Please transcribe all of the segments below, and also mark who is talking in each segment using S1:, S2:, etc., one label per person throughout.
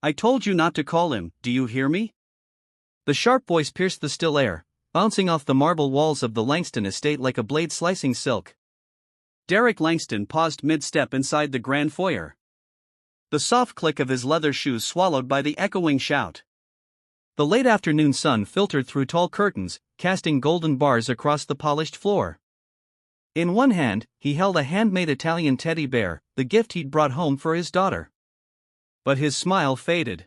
S1: I told you not to call him, do you hear me? The sharp voice pierced the still air, bouncing off the marble walls of the Langston estate like a blade slicing silk. Derek Langston paused mid-step inside the grand foyer. The soft click of his leather shoes swallowed by the echoing shout. The late afternoon sun filtered through tall curtains, casting golden bars across the polished floor. In one hand, he held a handmade Italian teddy bear, the gift he'd brought home for his daughter. But his smile faded.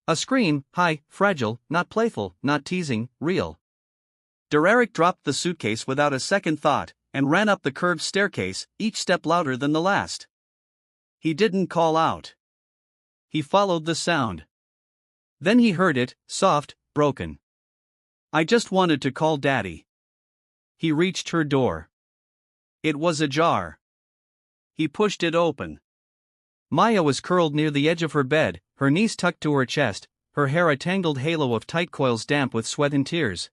S1: A scream, high, fragile, not playful, not teasing, real. Derek dropped the suitcase without a second thought, and ran up the curved staircase, each step louder than the last. He didn't call out. He followed the sound. Then he heard it, soft, broken. I just wanted to call Daddy. He reached her door. It was ajar. He pushed it open. Maya was curled near the edge of her bed, her knees tucked to her chest, her hair a tangled halo of tight coils damp with sweat and tears.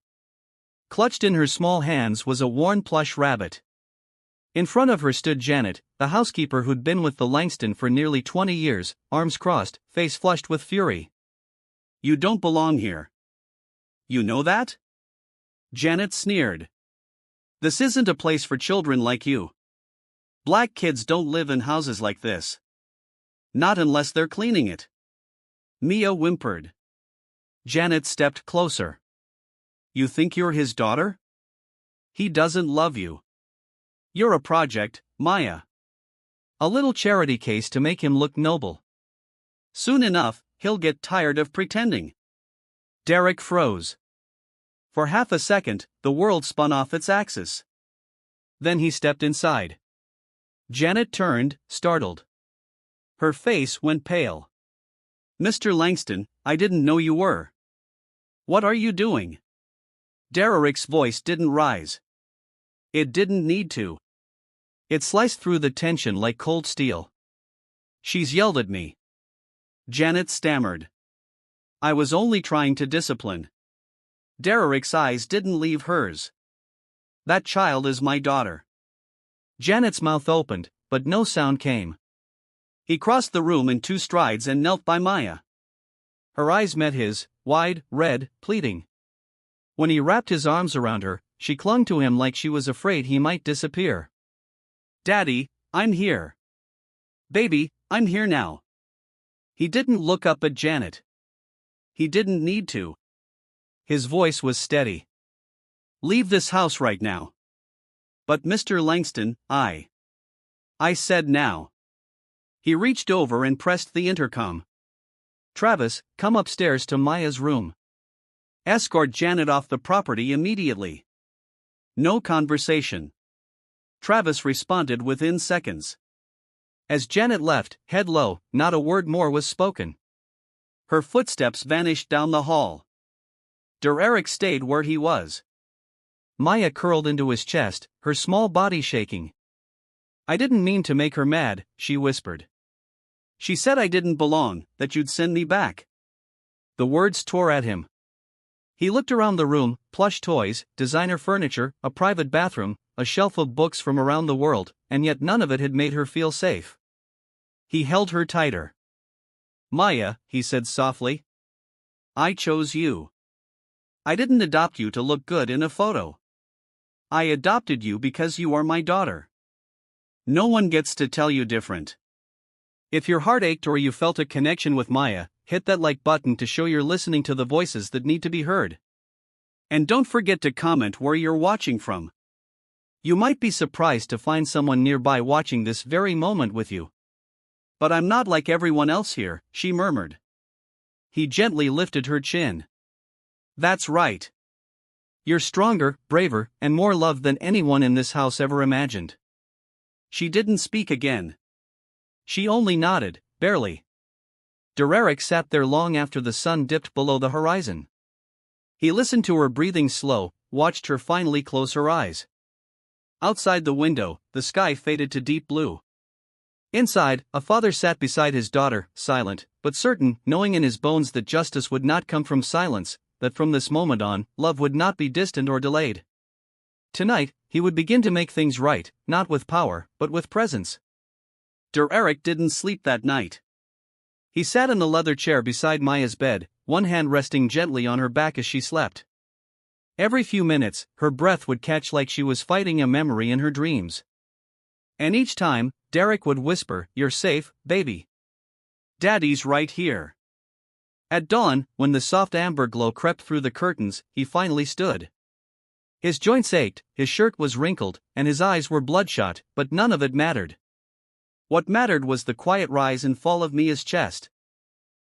S1: Clutched in her small hands was a worn plush rabbit. In front of her stood Janet, the housekeeper who'd been with the Langston for nearly 20 years, arms crossed, face flushed with fury. You don't belong here. You know that? Janet sneered. This isn't a place for children like you. Black kids don't live in houses like this. Not unless they're cleaning it. Mia whimpered. Janet stepped closer. You think you're his daughter? He doesn't love you. You're a project, Maya. A little charity case to make him look noble. Soon enough, he'll get tired of pretending. Derek froze. For half a second, the world spun off its axis. Then he stepped inside. Janet turned, startled. Her face went pale. Mr. Langston, I didn't know you were. What are you doing? Derek's voice didn't rise. It didn't need to. It sliced through the tension like cold steel. She's yelled at me. Janet stammered. I was only trying to discipline. Derek's eyes didn't leave hers. That child is my daughter. Janet's mouth opened, but no sound came. He crossed the room in 2 strides and knelt by Maya. Her eyes met his, wide, red, pleading. When he wrapped his arms around her, she clung to him like she was afraid he might disappear. Daddy, I'm here. Baby, I'm here now. He didn't look up at Janet. He didn't need to. His voice was steady. Leave this house right now. But Mr. Langston, I said now. He reached over and pressed the intercom. Travis, come upstairs to Maya's room. Escort Janet off the property immediately. No conversation. Travis responded within seconds. As Janet left, head low, not a word more was spoken. Her footsteps vanished down the hall. Derek stayed where he was. Maya curled into his chest, her small body shaking. I didn't mean to make her mad, she whispered. She said I didn't belong, that you'd send me back. The words tore at him. He looked around the room, plush toys, designer furniture, a private bathroom, a shelf of books from around the world, and yet none of it had made her feel safe. He held her tighter. Maya, he said softly. I chose you. I didn't adopt you to look good in a photo. I adopted you because you are my daughter. No one gets to tell you different. If your heart ached or you felt a connection with Maya, hit that like button to show you're listening to the voices that need to be heard. And don't forget to comment where you're watching from. You might be surprised to find someone nearby watching this very moment with you. But I'm not like everyone else here, she murmured. He gently lifted her chin. That's right. You're stronger, braver, and more loved than anyone in this house ever imagined. She didn't speak again. She only nodded, barely. Derek sat there long after the sun dipped below the horizon. He listened to her breathing slow, watched her finally close her eyes. Outside the window, the sky faded to deep blue. Inside, a father sat beside his daughter, silent, but certain, knowing in his bones that justice would not come from silence, that from this moment on, love would not be distant or delayed. Tonight, he would begin to make things right, not with power, but with presence. Derek didn't sleep that night. He sat in the leather chair beside Maya's bed, one hand resting gently on her back as she slept. Every few minutes, her breath would catch like she was fighting a memory in her dreams. And each time, Derek would whisper, "You're safe, baby. Daddy's right here." At dawn, when the soft amber glow crept through the curtains, he finally stood. His joints ached, his shirt was wrinkled, and his eyes were bloodshot, but none of it mattered. What mattered was the quiet rise and fall of Mia's chest.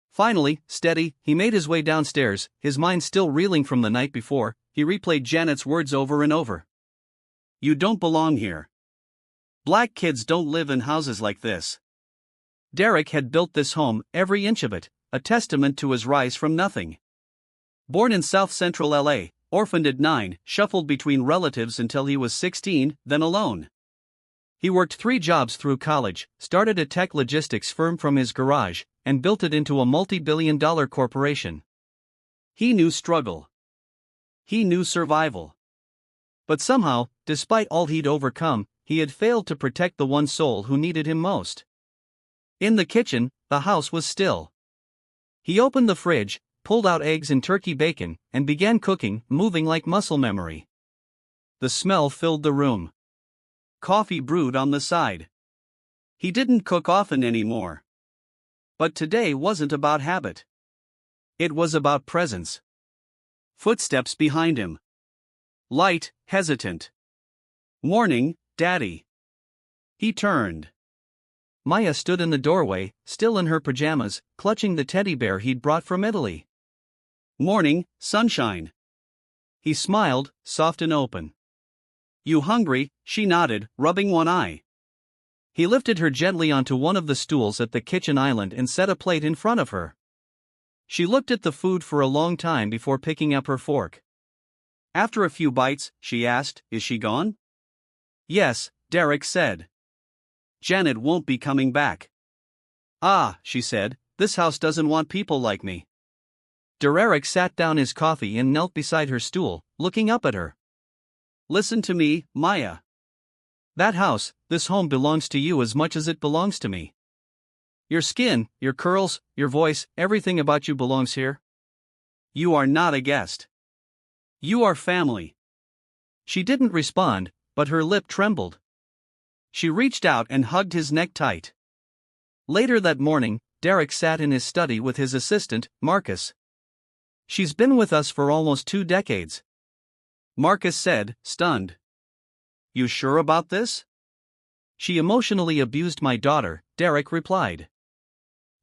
S1: Finally, steady, he made his way downstairs, his mind still reeling from the night before. He replayed Janet's words over and over. "You don't belong here. Black kids don't live in houses like this." Derek had built this home, every inch of it, a testament to his rise from nothing. Born in South Central LA, orphaned at 9, shuffled between relatives until he was 16, then alone. He worked 3 jobs through college, started a tech logistics firm from his garage, and built it into a multi-billion-dollar corporation. He knew struggle. He knew survival. But somehow, despite all he'd overcome, he had failed to protect the one soul who needed him most. In the kitchen, the house was still. He opened the fridge, pulled out eggs and turkey bacon, and began cooking, moving like muscle memory. The smell filled the room. Coffee brewed on the side. He didn't cook often anymore. But today wasn't about habit. It was about presence. Footsteps behind him. Light, hesitant. "Morning, Daddy." He turned. Maya stood in the doorway, still in her pajamas, clutching the teddy bear he'd brought from Italy. "Morning, sunshine." He smiled, soft and open. "You hungry?" She nodded, rubbing one eye. He lifted her gently onto one of the stools at the kitchen island and set a plate in front of her. She looked at the food for a long time before picking up her fork. After a few bites, she asked, "Is she gone?" "Yes," Derek said. "Janet won't be coming back." "Ah," she said, "this house doesn't want people like me." Derek sat down his coffee and knelt beside her stool, looking up at her. "Listen to me, Maya. That house, this home belongs to you as much as it belongs to me. Your skin, your curls, your voice, everything about you belongs here. You are not a guest. You are family." She didn't respond, but her lip trembled. She reached out and hugged his neck tight. Later that morning, Derek sat in his study with his assistant, Marcus. "She's been with us for almost 2 decades. Marcus said, stunned. "You sure about this?" "She emotionally abused my daughter," Derek replied.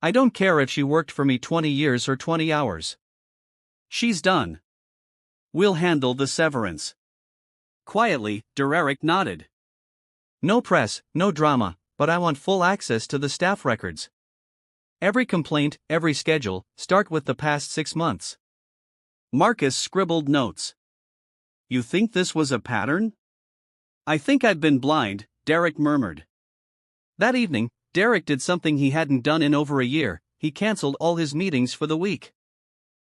S1: "I don't care if she worked for me 20 years or 20 hours. She's done. We'll handle the severance." Quietly, Derek nodded. "No press, no drama, but I want full access to the staff records. Every complaint, every schedule, start with the past 6 months." Marcus scribbled notes. "You think this was a pattern?" "I think I've been blind," Derek murmured. That evening, Derek did something he hadn't done in over a year. He canceled all his meetings for the week.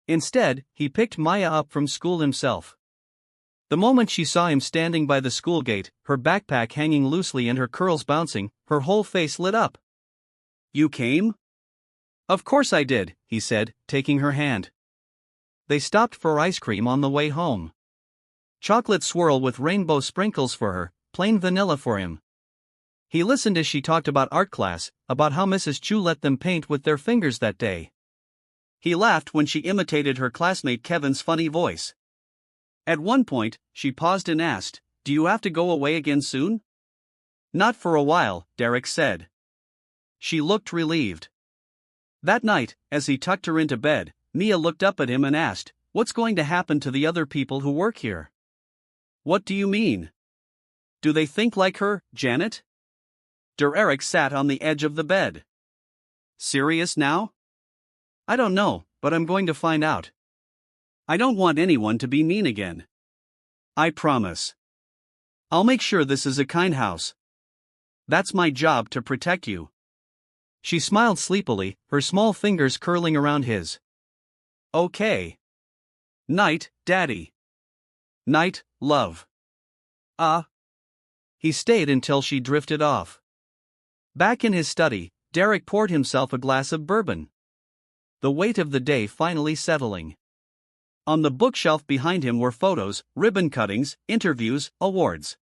S1: Instead, he picked Maya up from school himself. The moment she saw him standing by the school gate, her backpack hanging loosely and her curls bouncing, her whole face lit up. "You came?" "Of course I did," he said, taking her hand. They stopped for ice cream on the way home. Chocolate swirl with rainbow sprinkles for her, plain vanilla for him. He listened as she talked about art class, about how Mrs. Chu let them paint with their fingers that day. He laughed when she imitated her classmate Kevin's funny voice. At one point, she paused and asked, "Do you have to go away again soon?" "Not for a while," Derek said. She looked relieved. That night, as he tucked her into bed, Mia looked up at him and asked, "What's going to happen to the other people who work here?" "What do you mean? Do they think like her, Janet?" Derek sat on the edge of the bed. "Serious now?" "I don't know, but I'm going to find out. I don't want anyone to be mean again. I promise. I'll make sure this is a kind house. That's my job, to protect you." She smiled sleepily, her small fingers curling around his. "Okay. Night, Daddy." "Night, love." He stayed until she drifted off. Back in his study, Derek poured himself a glass of bourbon. The weight of the day finally settling. On the bookshelf behind him were photos, ribbon cuttings, interviews, awards.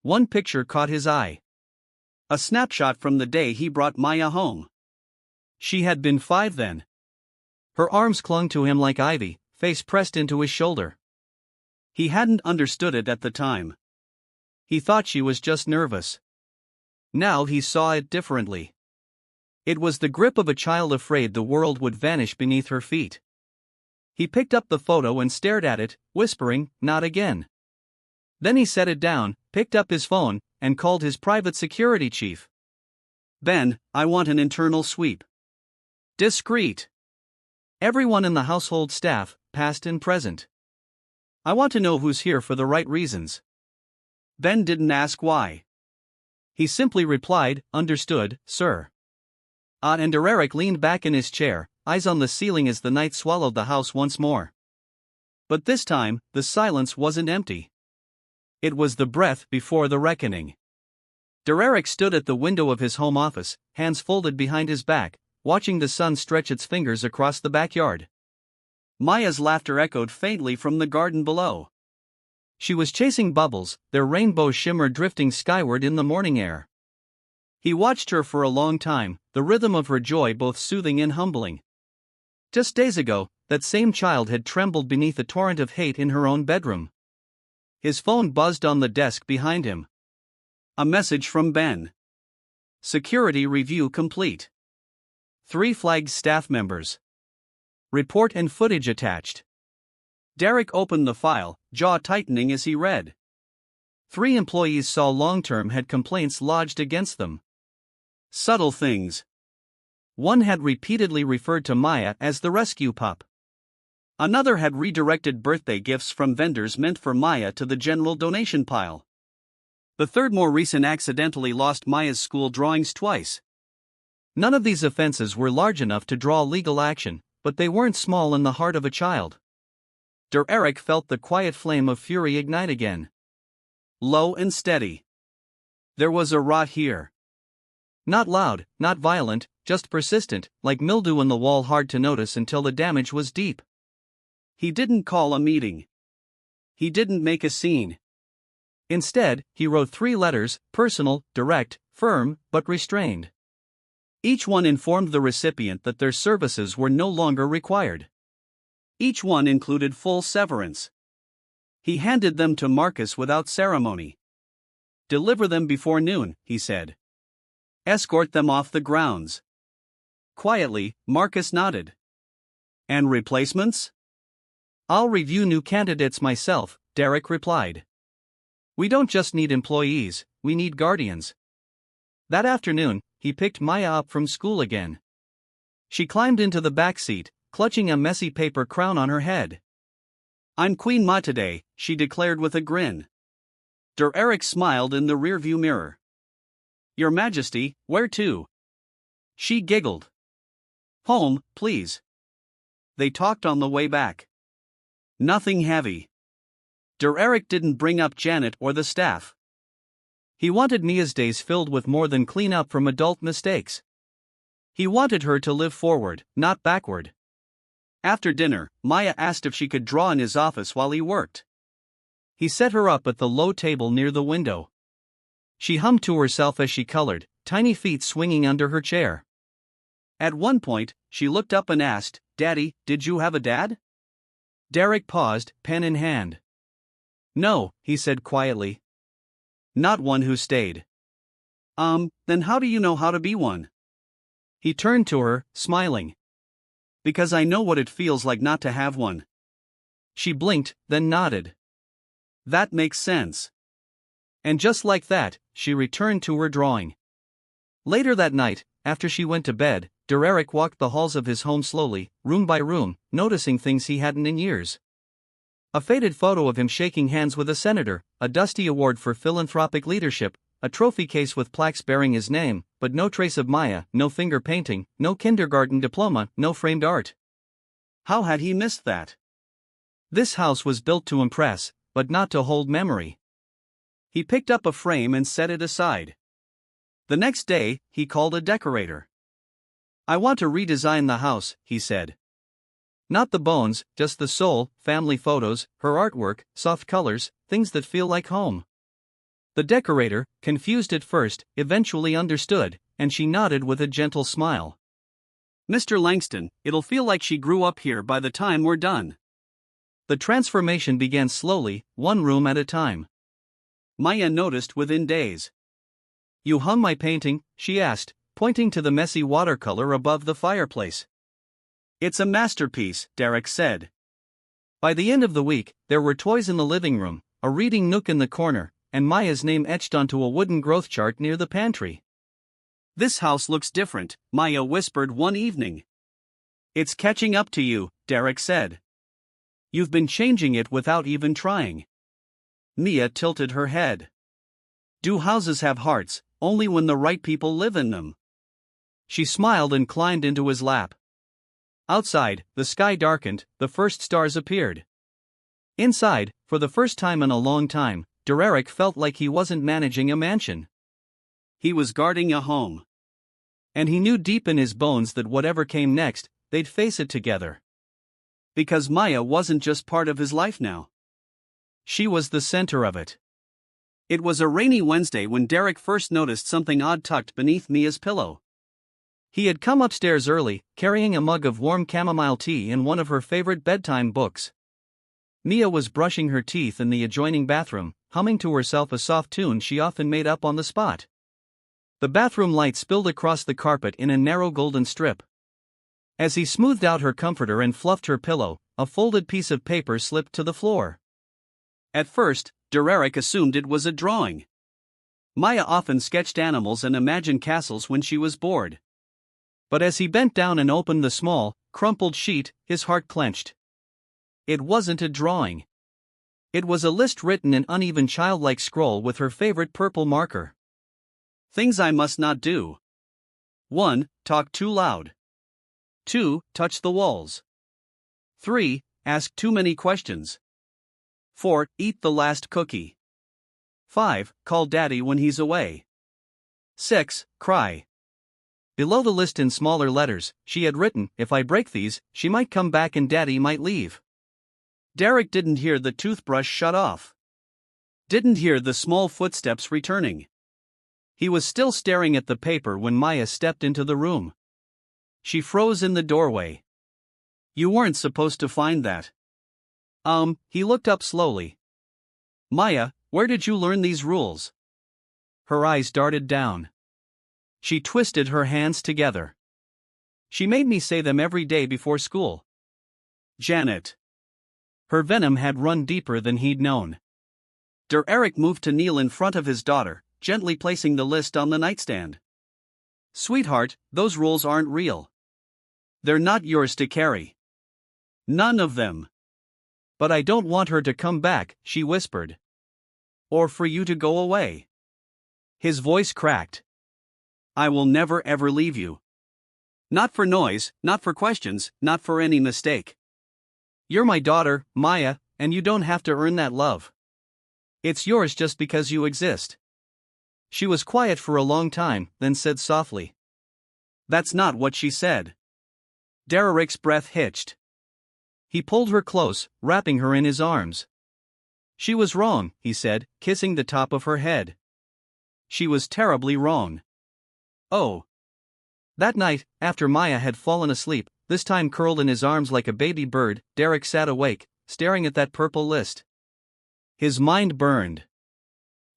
S1: One picture caught his eye. A snapshot from the day he brought Maya home. She had been 5 then. Her arms clung to him like ivy, face pressed into his shoulder. He hadn't understood it at the time. He thought she was just nervous. Now he saw it differently. It was the grip of a child afraid the world would vanish beneath her feet. He picked up the photo and stared at it, whispering, "Not again." Then he set it down, picked up his phone, and called his private security chief. "Ben, I want an internal sweep. Discreet. Everyone in the household staff, past and present. I want to know who's here for the right reasons." Ben didn't ask why. He simply replied, "Understood, sir." And Derek leaned back in his chair, eyes on the ceiling as the night swallowed the house once more. But this time, the silence wasn't empty. It was the breath before the reckoning. Derek stood at the window of his home office, hands folded behind his back, watching the sun stretch its fingers across the backyard. Maya's laughter echoed faintly from the garden below. She was chasing bubbles, their rainbow shimmer drifting skyward in the morning air. He watched her for a long time, the rhythm of her joy both soothing and humbling. Just days ago, that same child had trembled beneath a torrent of hate in her own bedroom. His phone buzzed on the desk behind him. A message from Ben. Security review complete. 3 flagged staff members. Report and footage attached. Derek opened the file, jaw tightening as he read. 3 employees saw long-term had complaints lodged against them. Subtle things. One had repeatedly referred to Maya as the rescue pup. Another had redirected birthday gifts from vendors meant for Maya to the general donation pile. The third more recent accidentally lost Maya's school drawings twice. None of these offenses were large enough to draw legal action, but they weren't small in the heart of a child. Derek felt the quiet flame of fury ignite again. Low and steady. There was a rot here. Not loud, not violent, just persistent, like mildew in the wall, hard to notice until the damage was deep. He didn't call a meeting. He didn't make a scene. Instead, he wrote 3 letters, personal, direct, firm, but restrained. Each one informed the recipient that their services were no longer required. Each one included full severance. He handed them to Marcus without ceremony. "Deliver them before noon," he said. "Escort them off the grounds." Quietly, Marcus nodded. "And replacements?" "I'll review new candidates myself," Derek replied. "We don't just need employees, we need guardians." That afternoon, he picked Maya up from school again. She climbed into the back seat, clutching a messy paper crown on her head. "I'm Queen Ma today," she declared with a grin. Derek smiled in the rearview mirror. "Your Majesty, where to?" She giggled. "Home, please." They talked on the way back. Nothing heavy. Derek didn't bring up Janet or the staff. He wanted Mia's days filled with more than clean up from adult mistakes. He wanted her to live forward, not backward. After dinner, Maya asked if she could draw in his office while he worked. He set her up at the low table near the window. She hummed to herself as she colored, tiny feet swinging under her chair. At one point, she looked up and asked, "Daddy, did you have a dad?" Derek paused, pen in hand. "No," he said quietly. "Not one who stayed." Then how do you know how to be one?" He turned to her, smiling. "Because I know what it feels like not to have one." She blinked, then nodded. "That makes sense." And just like that, she returned to her drawing. Later that night, after she went to bed, Derek walked the halls of his home slowly, room by room, noticing things he hadn't in years. A faded photo of him shaking hands with a senator, a dusty award for philanthropic leadership, a trophy case with plaques bearing his name, but no trace of Maya, no finger painting, no kindergarten diploma, no framed art. How had he missed that? This house was built to impress, but not to hold memory. He picked up a frame and set it aside. The next day, he called a decorator. "I want to redesign the house," he said. "Not the bones, just the soul, family photos, her artwork, soft colors, things that feel like home." The decorator, confused at first, eventually understood, and she nodded with a gentle smile. "Mr. Langston, it'll feel like she grew up here by the time we're done." The transformation began slowly, one room at a time. Maya noticed within days. "You hung my painting?" she asked, pointing to the messy watercolor above the fireplace. "It's a masterpiece," Derek said. By the end of the week, there were toys in the living room, a reading nook in the corner, and Maya's name etched onto a wooden growth chart near the pantry. "This house looks different," Maya whispered one evening. "It's catching up to you," Derek said. "You've been changing it without even trying." Mia tilted her head. "Do houses have hearts? Only when the right people live in them." She smiled and climbed into his lap. Outside, the sky darkened, the first stars appeared. Inside, for the first time in a long time, Derek felt like he wasn't managing a mansion. He was guarding a home. And he knew deep in his bones that whatever came next, they'd face it together. Because Maya wasn't just part of his life now. She was the center of it. It was a rainy Wednesday when Derek first noticed something odd tucked beneath Mia's pillow. He had come upstairs early, carrying a mug of warm chamomile tea and one of her favorite bedtime books. Mia was brushing her teeth in the adjoining bathroom, humming to herself a soft tune she often made up on the spot. The bathroom light spilled across the carpet in a narrow golden strip. As he smoothed out her comforter and fluffed her pillow, a folded piece of paper slipped to the floor. At first, Derek assumed it was a drawing. Maya often sketched animals and imagined castles when she was bored. But as he bent down and opened the small, crumpled sheet, his heart clenched. It wasn't a drawing. It was a list written in uneven childlike scroll with her favorite purple marker. Things I must not do. 1. Talk too loud. 2. Touch the walls. 3. Ask too many questions. 4. Eat the last cookie. 5. Call daddy when he's away. 6. Cry. Below the list in smaller letters, she had written, "If I break these, she might come back and daddy might leave." Derek didn't hear the toothbrush shut off. Didn't hear the small footsteps returning. He was still staring at the paper when Maya stepped into the room. She froze in the doorway. "You weren't supposed to find that." He looked up slowly. "Maya, where did you learn these rules?" Her eyes darted down. She twisted her hands together. "She made me say them every day before school." Janet. Her venom had run deeper than he'd known. Derek moved to kneel in front of his daughter, gently placing the list on the nightstand. "Sweetheart, those rules aren't real. They're not yours to carry. None of them." "But I don't want her to come back," she whispered. "Or for you to go away." His voice cracked. "I will never ever leave you. Not for noise, not for questions, not for any mistake. You're my daughter, Maya, and you don't have to earn that love. It's yours just because you exist." She was quiet for a long time, then said softly, "That's not what she said." Derek's breath hitched. He pulled her close, wrapping her in his arms. "She was wrong," he said, kissing the top of her head. "She was terribly wrong." Oh. That night, after Maya had fallen asleep, this time curled in his arms like a baby bird, Derek sat awake, staring at that purple list. His mind burned.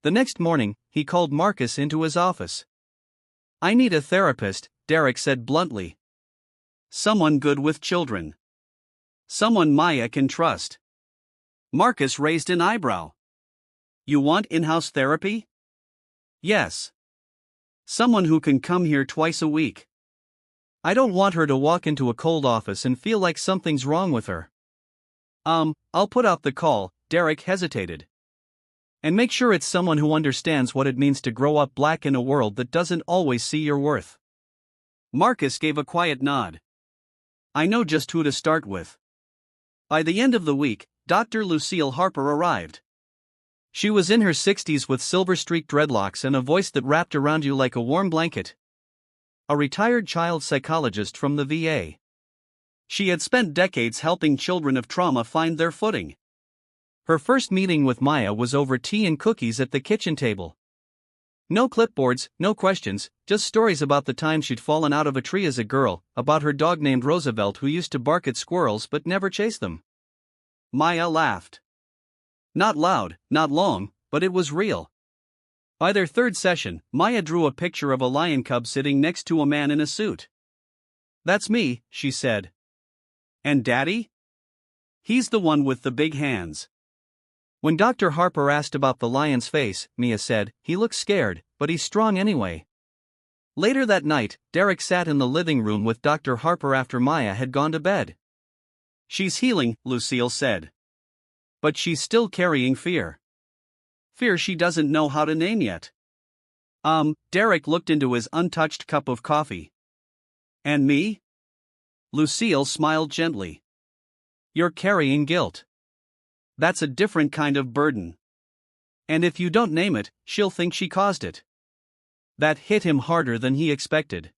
S1: The next morning, he called Marcus into his office. "I need a therapist," Derek said bluntly. "Someone good with children. Someone Maya can trust." Marcus raised an eyebrow. "You want in-house therapy?" "Yes. Someone who can come here twice a week. I don't want her to walk into a cold office and feel like something's wrong with her." I'll put out the call," Derek hesitated. "And make sure it's someone who understands what it means to grow up black in a world that doesn't always see your worth." Marcus gave a quiet nod. "I know just who to start with." By the end of the week, Dr. Lucille Harper arrived. She was in her 60s with silver-streaked dreadlocks and a voice that wrapped around you like a warm blanket. A retired child psychologist from the VA. She had spent decades helping children of trauma find their footing. Her first meeting with Maya was over tea and cookies at the kitchen table. No clipboards, no questions, just stories about the time she'd fallen out of a tree as a girl, about her dog named Roosevelt who used to bark at squirrels but never chase them. Maya laughed. Not loud, not long, but it was real. By their third session, Maya drew a picture of a lion cub sitting next to a man in a suit. "That's me," she said. "And Daddy? He's the one with the big hands." When Dr. Harper asked about the lion's face, Mia said, "He looks scared, but he's strong anyway." Later that night, Derek sat in the living room with Dr. Harper after Maya had gone to bed. "She's healing," Lucille said. "But she's still carrying fear. Fear she doesn't know how to name yet." Derek looked into his untouched cup of coffee. "And me?" Lucille smiled gently. "You're carrying guilt. That's a different kind of burden. And if you don't name it, she'll think she caused it." That hit him harder than he expected.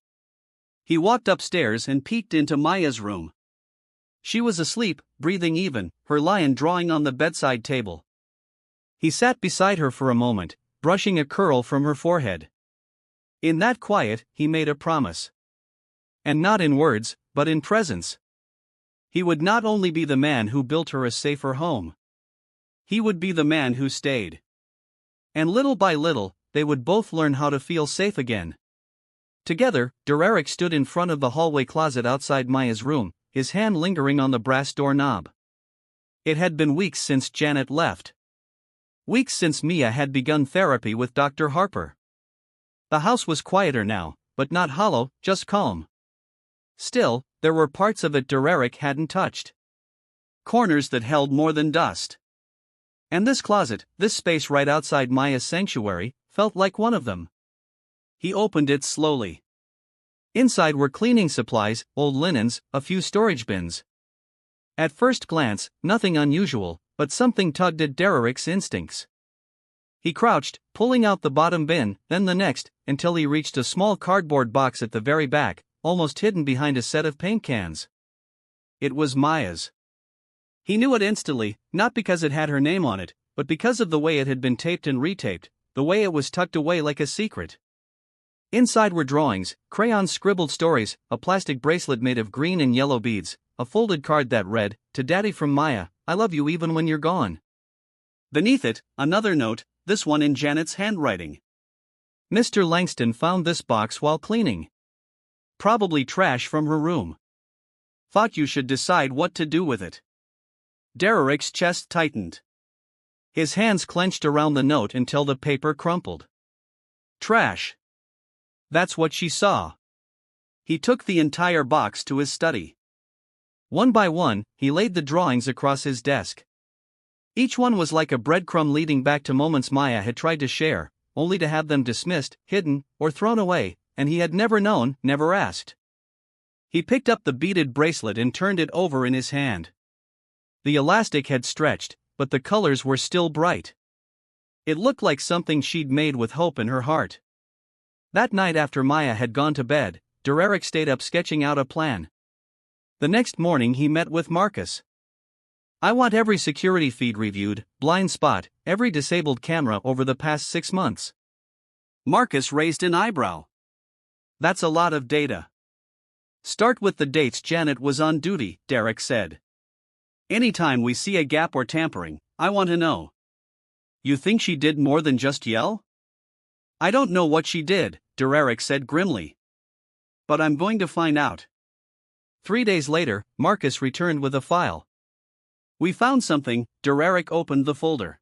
S1: He walked upstairs and peeked into Maya's room. She was asleep, breathing even, her lion drawing on the bedside table. He sat beside her for a moment, brushing a curl from her forehead. In that quiet, he made a promise. And not in words, but in presence. He would not only be the man who built her a safer home. He would be the man who stayed. And little by little, they would both learn how to feel safe again. Together, Derek stood in front of the hallway closet outside Maya's room, his hand lingering on the brass doorknob. It had been weeks since Janet left. Weeks since Mia had begun therapy with Dr. Harper. The house was quieter now, but not hollow, just calm. Still, there were parts of it Derek hadn't touched. Corners that held more than dust. And this closet, this space right outside Maya's sanctuary, felt like one of them. He opened it slowly. Inside were cleaning supplies, old linens, a few storage bins. At first glance, nothing unusual, but something tugged at Derek's instincts. He crouched, pulling out the bottom bin, then the next, until he reached a small cardboard box at the very back, almost hidden behind a set of paint cans. It was Maya's. He knew it instantly, not because it had her name on it, but because of the way it had been taped and retaped, the way it was tucked away like a secret. Inside were drawings, crayon scribbled stories, a plastic bracelet made of green and yellow beads, a folded card that read, "To Daddy from Maya, I love you even when you're gone." Beneath it, another note, this one in Janet's handwriting. "Mr. Langston found this box while cleaning. Probably trash from her room. Thought you should decide what to do with it." Derek's chest tightened. His hands clenched around the note until the paper crumpled. Trash. That's what she saw. He took the entire box to his study. One by one, he laid the drawings across his desk. Each one was like a breadcrumb leading back to moments Maya had tried to share, only to have them dismissed, hidden, or thrown away, and he had never known, never asked. He picked up the beaded bracelet and turned it over in his hand. The elastic had stretched, but the colors were still bright. It looked like something she'd made with hope in her heart. That night after Maya had gone to bed, Derek stayed up sketching out a plan. The next morning he met with Marcus. "I want every security feed reviewed, blind spot, every disabled camera over the past 6 months." Marcus raised an eyebrow. "That's a lot of data." "Start with the dates Janet was on duty," Derek said. "Anytime we see a gap or tampering, I want to know." "You think she did more than just yell?" "I don't know what she did," Derek said grimly. "But I'm going to find out." 3 days later, Marcus returned with a file. "We found something." Derek opened the folder.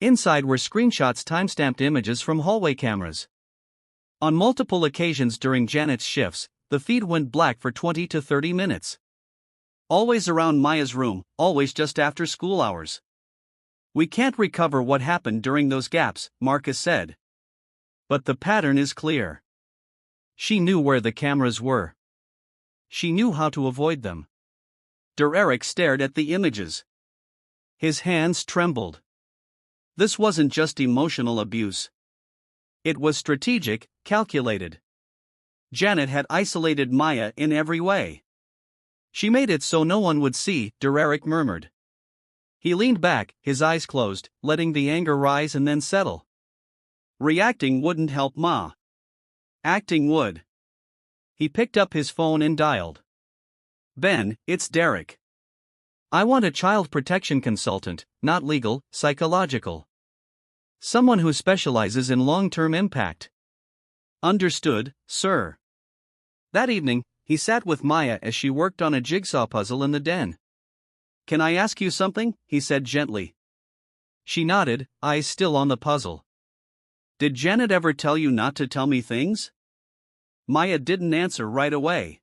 S1: Inside were screenshots, timestamped images from hallway cameras. On multiple occasions during Janet's shifts, the feed went black for 20 to 30 minutes. Always around Maya's room, always just after school hours. "We can't recover what happened during those gaps," Marcus said. "But the pattern is clear." She knew where the cameras were. She knew how to avoid them. Derek stared at the images. His hands trembled. This wasn't just emotional abuse. It was strategic, calculated. Janet had isolated Maya in every way. She made it so no one would see, Derek murmured. He leaned back, his eyes closed, letting the anger rise and then settle. Reacting wouldn't help Ma. Acting would. He picked up his phone and dialed. Ben, it's Derek. I want a child protection consultant, not legal, psychological. Someone who specializes in long-term impact. Understood, sir. That evening, he sat with Maya as she worked on a jigsaw puzzle in the den. Can I ask you something? He said gently. She nodded, eyes still on the puzzle. Did Janet ever tell you not to tell me things? Maya didn't answer right away.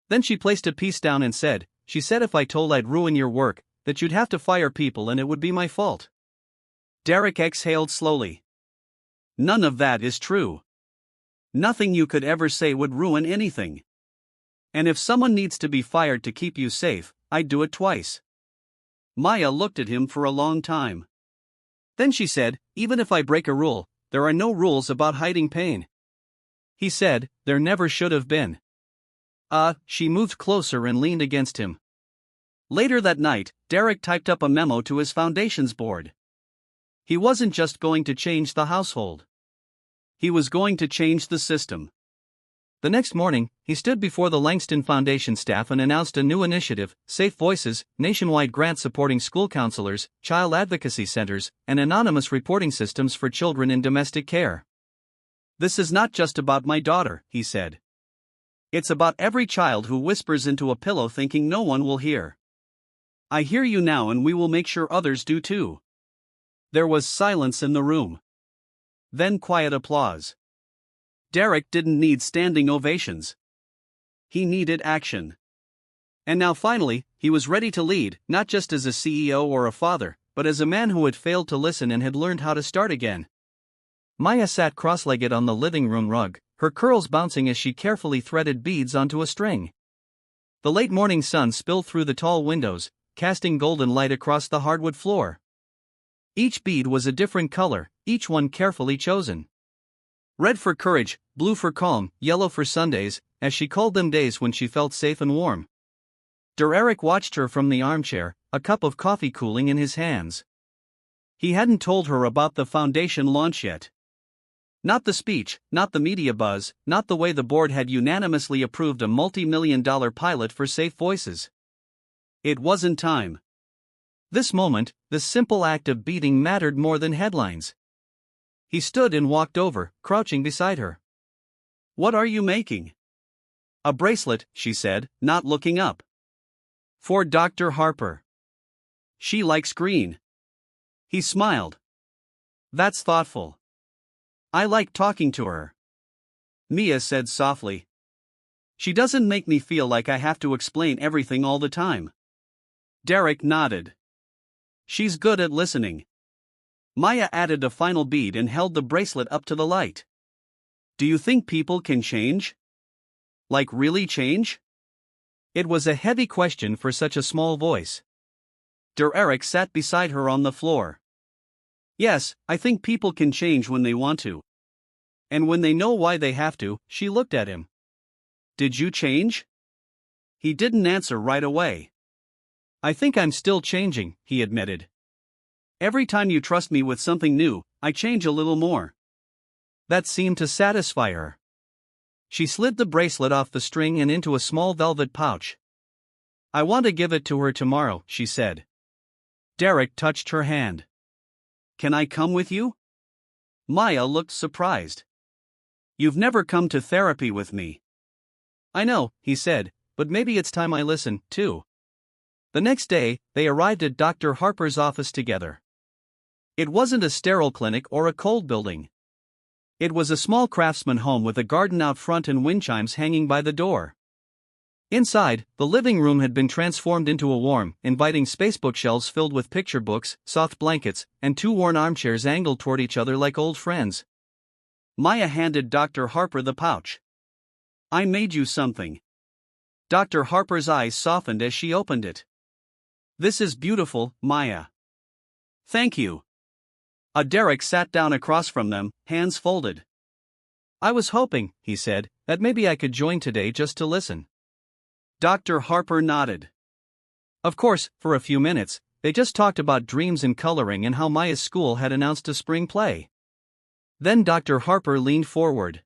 S1: Then she placed a piece down and said, she said if I told I'd ruin your work, that you'd have to fire people and it would be my fault. Derek exhaled slowly. None of that is true. Nothing you could ever say would ruin anything. And if someone needs to be fired to keep you safe, I'd do it twice. Maya looked at him for a long time. Then she said, even if I break a rule, there are no rules about hiding pain. He said, there never should have been. She moved closer and leaned against him. Later that night, Derek typed up a memo to his foundation's board. He wasn't just going to change the household. He was going to change the system. The next morning, he stood before the Langston Foundation staff and announced a new initiative, Safe Voices, nationwide grant supporting school counselors, child advocacy centers, and anonymous reporting systems for children in domestic care. This is not just about my daughter, he said. It's about every child who whispers into a pillow thinking no one will hear. I hear you now and we will make sure others do too. There was silence in the room. Then quiet applause. Derek didn't need standing ovations. He needed action. And now finally, he was ready to lead, not just as a CEO or a father, but as a man who had failed to listen and had learned how to start again. Maya sat cross-legged on the living room rug, her curls bouncing as she carefully threaded beads onto a string. The late morning sun spilled through the tall windows, casting golden light across the hardwood floor. Each bead was a different color, each one carefully chosen. Red for courage, blue for calm, yellow for Sundays, as she called them days when she felt safe and warm. Derek watched her from the armchair, a cup of coffee cooling in his hands. He hadn't told her about the foundation launch yet. Not the speech, not the media buzz, not the way the board had unanimously approved a multi-million-dollar pilot for Safe Voices. It wasn't time. This moment, the simple act of beating mattered more than headlines. He stood and walked over, crouching beside her. What are you making? A bracelet, she said, not looking up. For Dr. Harper. She likes green. He smiled. That's thoughtful. I like talking to her. Mia said softly. She doesn't make me feel like I have to explain everything all the time. Derek nodded. She's good at listening. Maya added a final bead and held the bracelet up to the light. Do you think people can change? Like really change? It was a heavy question for such a small voice. Derek sat beside her on the floor. Yes, I think people can change when they want to. And when they know why they have to, she looked at him. Did you change? He didn't answer right away. I think I'm still changing, he admitted. Every time you trust me with something new, I change a little more. That seemed to satisfy her. She slid the bracelet off the string and into a small velvet pouch. I want to give it to her tomorrow, she said. Derek touched her hand. Can I come with you? Maya looked surprised. You've never come to therapy with me. I know, he said, but maybe it's time I listen, too. The next day, they arrived at Dr. Harper's office together. It wasn't a sterile clinic or a cold building. It was a small craftsman home with a garden out front and wind chimes hanging by the door. Inside, the living room had been transformed into a warm, inviting space bookshelves filled with picture books, soft blankets, and two worn armchairs angled toward each other like old friends. Maya handed Dr. Harper the pouch. I made you something. Dr. Harper's eyes softened as she opened it. This is beautiful, Maya. Thank you. Derek sat down across from them, hands folded. I was hoping, he said, that maybe I could join today just to listen. Dr. Harper nodded. Of course, for a few minutes, they just talked about dreams and coloring and how Maya's school had announced a spring play. Then Dr. Harper leaned forward.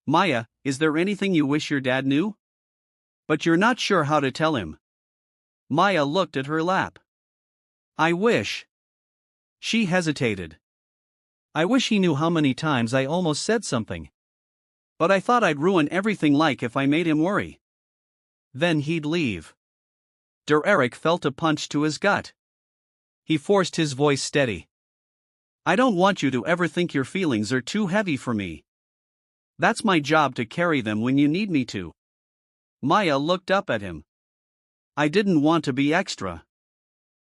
S1: Maya, is there anything you wish your dad knew? But you're not sure how to tell him. Maya looked at her lap. I wish. She hesitated. I wish he knew how many times I almost said something. But I thought I'd ruin everything like if I made him worry. Then he'd leave. Derek felt a punch to his gut. He forced his voice steady. I don't want you to ever think your feelings are too heavy for me. That's my job to carry them when you need me to. Maya looked up at him. I didn't want to be extra.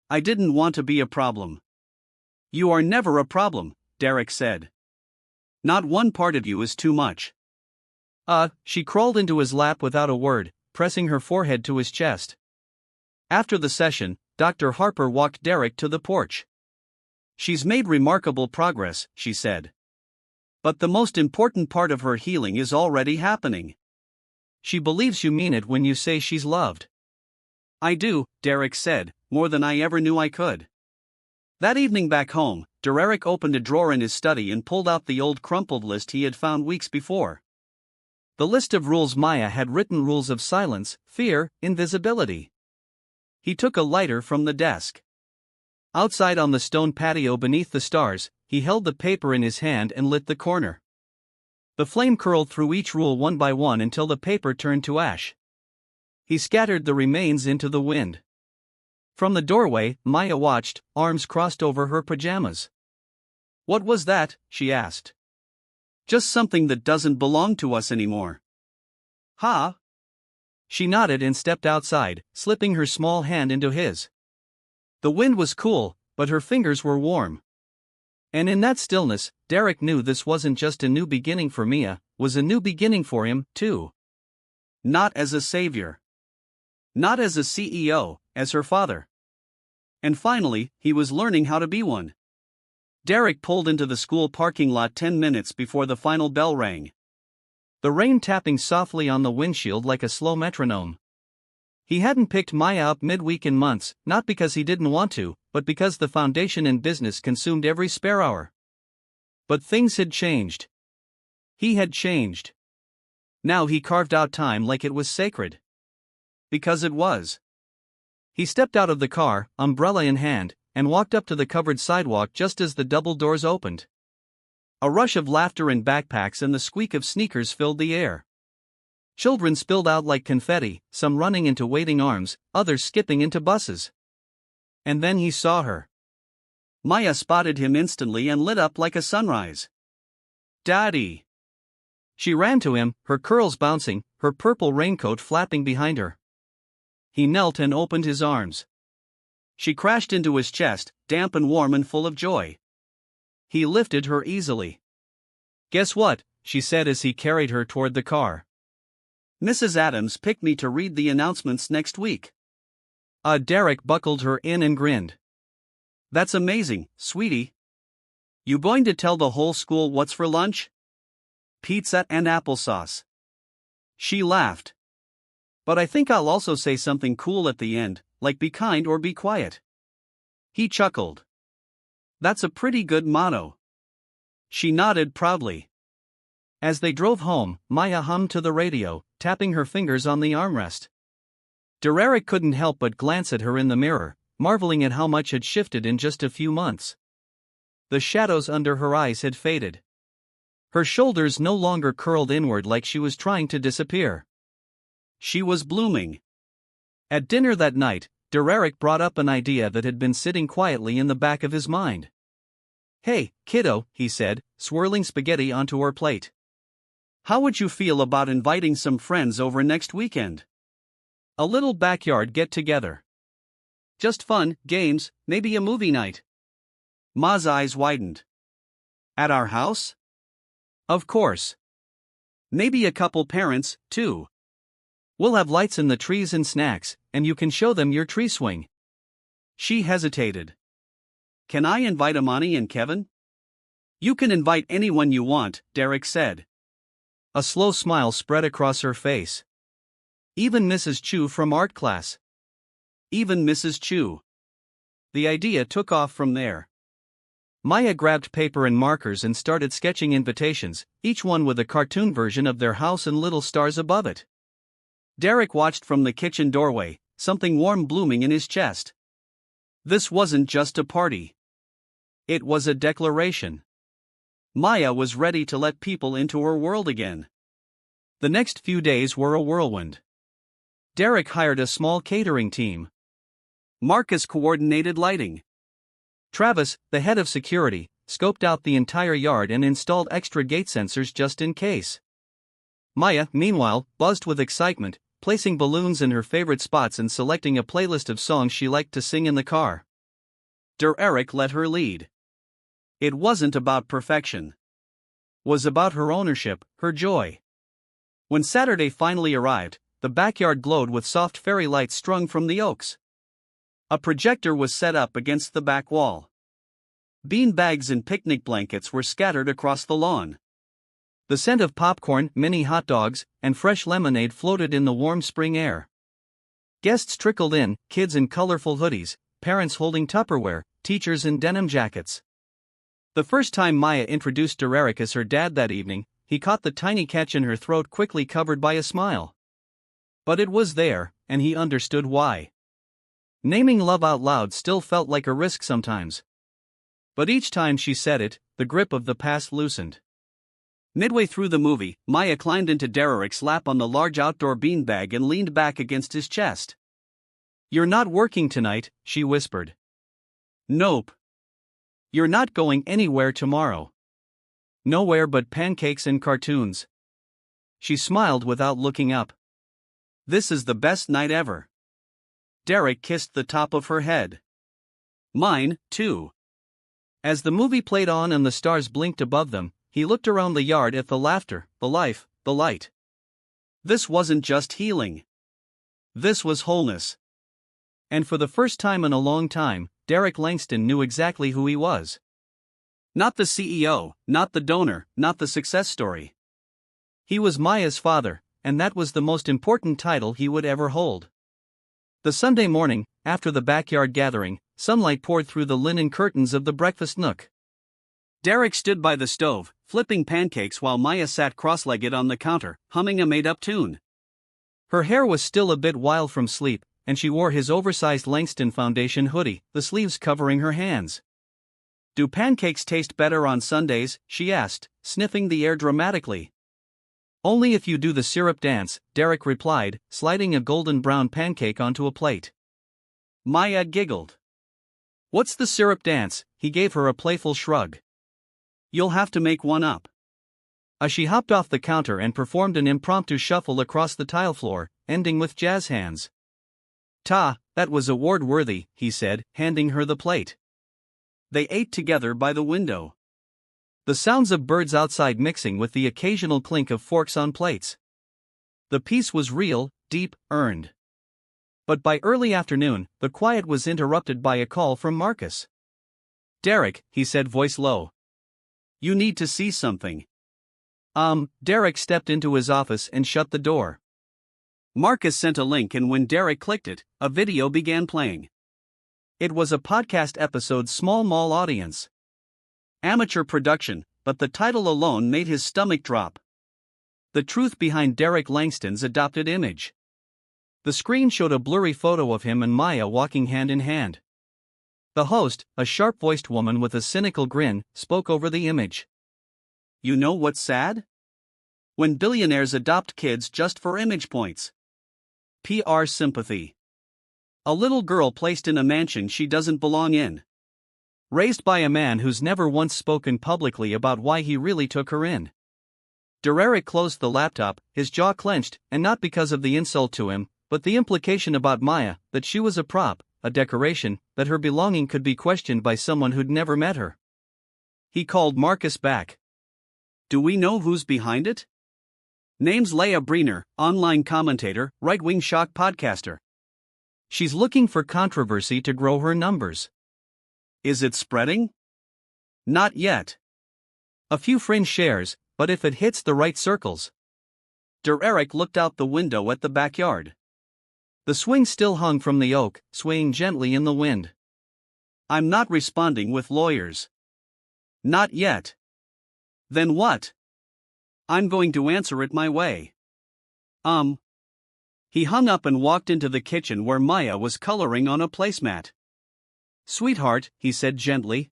S1: I didn't want to be a problem. You are never a problem, Derek said. Not one part of you is too much. She crawled into his lap without a word, pressing her forehead to his chest. After the session, Dr. Harper walked Derek to the porch. She's made remarkable progress, she said. But the most important part of her healing is already happening. She believes you mean it when you say she's loved. I do, Derek said, more than I ever knew I could. That evening back home, Derek opened a drawer in his study and pulled out the old crumpled list he had found weeks before. The list of rules Maya had written, rules of silence, fear, invisibility. He took a lighter from the desk. Outside on the stone patio beneath the stars, he held the paper in his hand and lit the corner. The flame curled through each rule one by one until the paper turned to ash. He scattered the remains into the wind. From the doorway, Maya watched, arms crossed over her pajamas. What was that? She asked. Just something that doesn't belong to us anymore. Huh? She nodded and stepped outside, slipping her small hand into his. The wind was cool, but her fingers were warm. And in that stillness, Derek knew this wasn't just a new beginning for Mia, was a new beginning for him, too. Not as a savior. Not as a CEO, as her father. And finally, he was learning how to be one. Derek pulled into the school parking lot 10 minutes before the final bell rang. The rain tapping softly on the windshield like a slow metronome. He hadn't picked Maya up midweek in months, not because he didn't want to, but because the foundation in business consumed every spare hour. But things had changed. He had changed. Now he carved out time like it was sacred. Because it was. He stepped out of the car, umbrella in hand, and walked up to the covered sidewalk just as the double doors opened. A rush of laughter and backpacks and the squeak of sneakers filled the air. Children spilled out like confetti, some running into waiting arms, others skipping into buses. And then he saw her. Maya spotted him instantly and lit up like a sunrise. Daddy! She ran to him, her curls bouncing, her purple raincoat flapping behind her. He knelt and opened his arms. She crashed into his chest, damp and warm and full of joy. He lifted her easily. Guess what? She said as he carried her toward the car. Mrs. Adams picked me to read the announcements next week. Derek buckled her in and grinned. That's amazing, sweetie. You going to tell the whole school what's for lunch? Pizza and applesauce. She laughed. But I think I'll also say something cool at the end, like be kind or be quiet. He chuckled. That's a pretty good motto. She nodded proudly. As they drove home, Maya hummed to the radio, tapping her fingers on the armrest. Derek couldn't help but glance at her in the mirror, marveling at how much had shifted in just a few months. The shadows under her eyes had faded. Her shoulders no longer curled inward like she was trying to disappear. She was blooming. At dinner that night, Derek brought up an idea that had been sitting quietly in the back of his mind. Hey, kiddo, he said, swirling spaghetti onto her plate. How would you feel about inviting some friends over next weekend? A little backyard get-together. Just fun, games, maybe a movie night. Ma's eyes widened. At our house? Of course. Maybe a couple parents, too. We'll have lights in the trees and snacks, and you can show them your tree swing. She hesitated. Can I invite Amani and Kevin? You can invite anyone you want, Derek said. A slow smile spread across her face. Even Mrs. Chu from art class. Even Mrs. Chu. The idea took off from there. Maya grabbed paper and markers and started sketching invitations, each one with a cartoon version of their house and little stars above it. Derek watched from the kitchen doorway, something warm blooming in his chest. This wasn't just a party. It was a declaration. Maya was ready to let people into her world again. The next few days were a whirlwind. Derek hired a small catering team. Marcus coordinated lighting. Travis, the head of security, scoped out the entire yard and installed extra gate sensors just in case. Maya, meanwhile, buzzed with excitement, placing balloons in her favorite spots and selecting a playlist of songs she liked to sing in the car. Derek let her lead. It wasn't about perfection. It was about her ownership, her joy. When Saturday finally arrived, the backyard glowed with soft fairy lights strung from the oaks. A projector was set up against the back wall. Bean bags and picnic blankets were scattered across the lawn. The scent of popcorn, mini hot dogs, and fresh lemonade floated in the warm spring air. Guests trickled in, kids in colorful hoodies, parents holding Tupperware, teachers in denim jackets. The first time Maya introduced Derek as her dad that evening, he caught the tiny catch in her throat quickly covered by a smile. But it was there, and he understood why. Naming love out loud still felt like a risk sometimes. But each time she said it, the grip of the past loosened. Midway through the movie, Maya climbed into Derek's lap on the large outdoor beanbag and leaned back against his chest. "You're not working tonight," she whispered. "Nope. You're not going anywhere tomorrow." "Nowhere but pancakes and cartoons." She smiled without looking up. "This is the best night ever." Derek kissed the top of her head. "Mine, too." As the movie played on and the stars blinked above them, he looked around the yard at the laughter, the life, the light. This wasn't just healing. This was wholeness. And for the first time in a long time, Derek Langston knew exactly who he was. Not the CEO, not the donor, not the success story. He was Maya's father, and that was the most important title he would ever hold. The Sunday morning, after the backyard gathering, sunlight poured through the linen curtains of the breakfast nook. Derek stood by the stove, flipping pancakes while Maya sat cross-legged on the counter, humming a made-up tune. Her hair was still a bit wild from sleep, and she wore his oversized Langston Foundation hoodie, the sleeves covering her hands. "Do pancakes taste better on Sundays?" she asked, sniffing the air dramatically. "Only if you do the syrup dance," Derek replied, sliding a golden brown pancake onto a plate. Maya giggled. "What's the syrup dance?" He gave her a playful shrug. "You'll have to make one up." She hopped off the counter and performed an impromptu shuffle across the tile floor, ending with jazz hands. That was award-worthy," he said, handing her the plate. They ate together by the window. The sounds of birds outside mixing with the occasional clink of forks on plates. The peace was real, deep, earned. But by early afternoon, the quiet was interrupted by a call from Marcus. "Derek," he said, voice low. "You need to see something." Derek stepped into his office and shut the door. Marcus sent a link, and when Derek clicked it, a video began playing. It was a podcast episode's small mall audience. Amateur production, but the title alone made his stomach drop. The truth behind Derek Langston's adopted image. The screen showed a blurry photo of him and Maya walking hand in hand. The host, a sharp-voiced woman with a cynical grin, spoke over the image. "You know what's sad? When billionaires adopt kids just for image points. PR sympathy. A little girl placed in a mansion she doesn't belong in. Raised by a man who's never once spoken publicly about why he really took her in." Derek closed the laptop, his jaw clenched, and not because of the insult to him, but the implication about Maya, that she was a prop, a decoration, that her belonging could be questioned by someone who'd never met her. He called Marcus back. "Do we know who's behind it?" "Name's Leah Breener, online commentator, right-wing shock podcaster. She's looking for controversy to grow her numbers." Is it spreading? Not yet. A few fringe shares, but if it hits the right circles. Derek looked out the window at the backyard. The swing still hung from the oak, swaying gently in the wind. I'm not responding with lawyers. Not yet. Then what? I'm going to answer it my way. He hung up and walked into the kitchen where Maya was coloring on a placemat. Sweetheart, he said gently.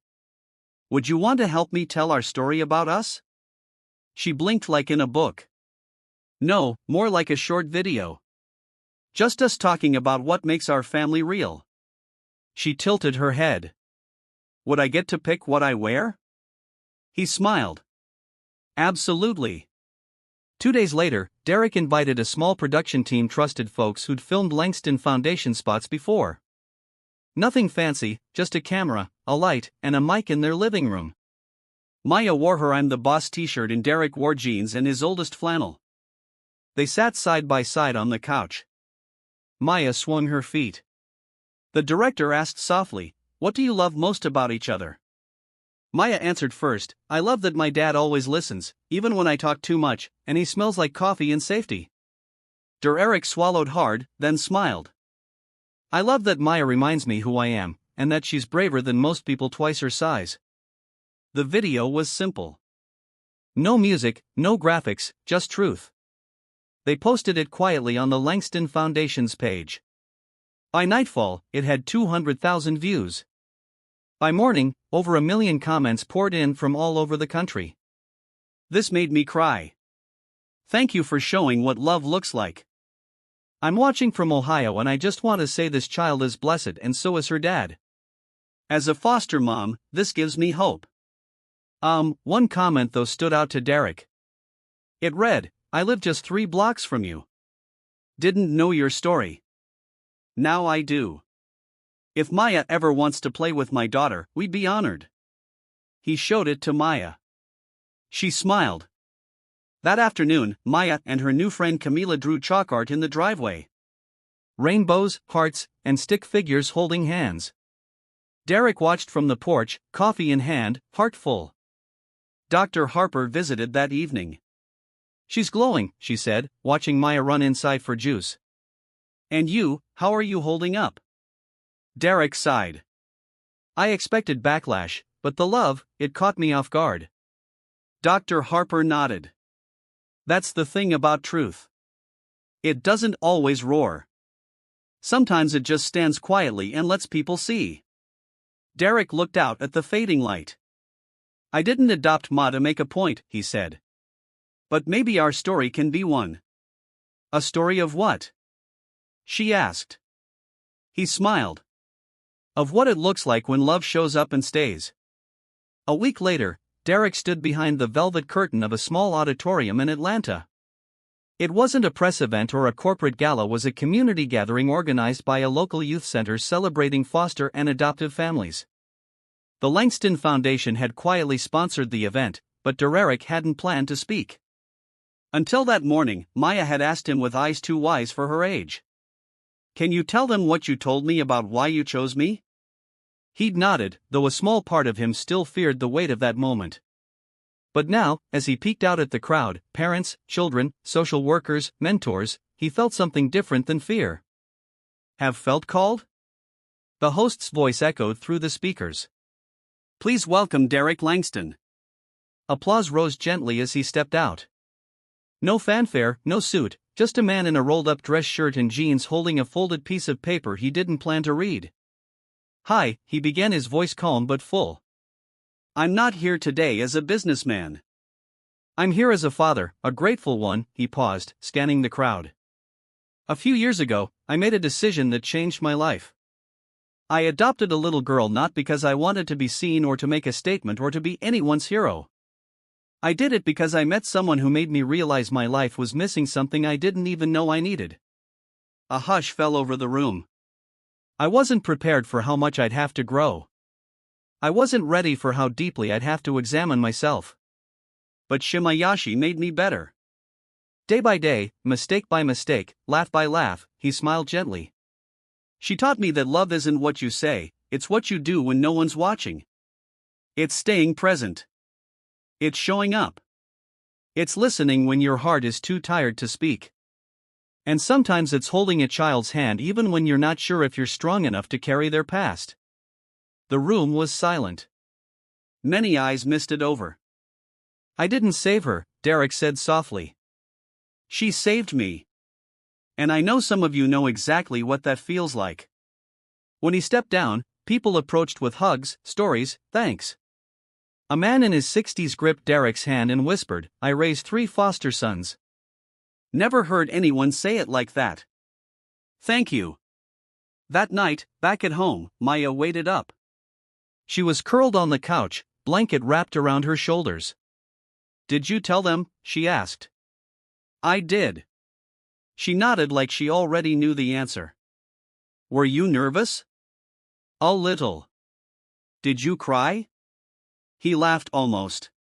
S1: Would you want to help me tell our story about us? She blinked like in a book. No, more like a short video. Just us talking about what makes our family real. She tilted her head. Would I get to pick what I wear? He smiled. Absolutely. 2 days later, Derek invited a small production team, trusted folks who'd filmed Langston Foundation spots before. Nothing fancy, just a camera, a light, and a mic in their living room. Maya wore her "I'm the Boss" t-shirt and Derek wore jeans and his oldest flannel. They sat side by side on the couch. Maya swung her feet. The director asked softly, "What do you love most about each other?" Maya answered first, "I love that my dad always listens, even when I talk too much, and he smells like coffee and safety." Derek swallowed hard, then smiled. "I love that Maya reminds me who I am, and that she's braver than most people twice her size." The video was simple. No music, no graphics, just truth. They posted it quietly on the Langston Foundation's page. By nightfall, it had 200,000 views. By morning, over 1 million comments poured in from all over the country. This made me cry. Thank you for showing what love looks like. I'm watching from Ohio and I just want to say this child is blessed and so is her dad. As a foster mom, this gives me hope. One comment though stood out to Derek. It read, "I live just 3 blocks from you. Didn't know your story. Now I do. If Maya ever wants to play with my daughter, we'd be honored." He showed it to Maya. She smiled. That afternoon, Maya and her new friend Camila drew chalk art in the driveway. Rainbows, hearts, and stick figures holding hands. Derek watched from the porch, coffee in hand, heart full. Dr. Harper visited that evening. "She's glowing," she said, watching Maya run inside for juice. "And you, how are you holding up?" Derek sighed. "I expected backlash, but the love, it caught me off guard." Dr. Harper nodded. "That's the thing about truth. It doesn't always roar. Sometimes it just stands quietly and lets people see." Derek looked out at the fading light. "I didn't adopt Ma to make a point," he said. "But maybe our story can be one." "A story of what?" she asked. He smiled. "Of what it looks like when love shows up and stays." A week later, Derek stood behind the velvet curtain of a small auditorium in Atlanta. It wasn't a press event or a corporate gala, was a community gathering organized by a local youth center celebrating foster and adoptive families. The Langston Foundation had quietly sponsored the event, but Derek hadn't planned to speak. Until that morning, Maya had asked him with eyes too wise for her age. "Can you tell them what you told me about why you chose me?" He'd nodded, though a small part of him still feared the weight of that moment. But now, as he peeked out at the crowd, parents, children, social workers, mentors, he felt something different than fear. "Have felt called?" The host's voice echoed through the speakers. "Please welcome Derek Langston." Applause rose gently as he stepped out. No fanfare, no suit, just a man in a rolled-up dress shirt and jeans holding a folded piece of paper he didn't plan to read. "Hi," he began, his voice calm but full. "I'm not here today as a businessman. I'm here as a father, a grateful one." He paused, scanning the crowd. "A few years ago, I made a decision that changed my life. I adopted a little girl not because I wanted to be seen or to make a statement or to be anyone's hero. I did it because I met someone who made me realize my life was missing something I didn't even know I needed." A hush fell over the room. "I wasn't prepared for how much I'd have to grow. I wasn't ready for how deeply I'd have to examine myself. But Shimayashi made me better. Day by day, mistake by mistake, laugh by laugh," he smiled gently. "She taught me that love isn't what you say, it's what you do when no one's watching. It's staying present. It's showing up. It's listening when your heart is too tired to speak. And sometimes it's holding a child's hand even when you're not sure if you're strong enough to carry their past. The room was silent. Many eyes misted over. I didn't save her, Derek said softly. She saved me. And I know some of you know exactly what that feels like. When he stepped down, people approached with hugs, stories, thanks. A man in his 60s gripped Derek's hand and whispered, I raised 3 foster sons. Never heard anyone say it like that. Thank you. That night, back at home, Maya waited up. She was curled on the couch, blanket wrapped around her shoulders. Did you tell them? She asked. I did. She nodded like she already knew the answer. Were you nervous? A little. Did you cry? He laughed almost.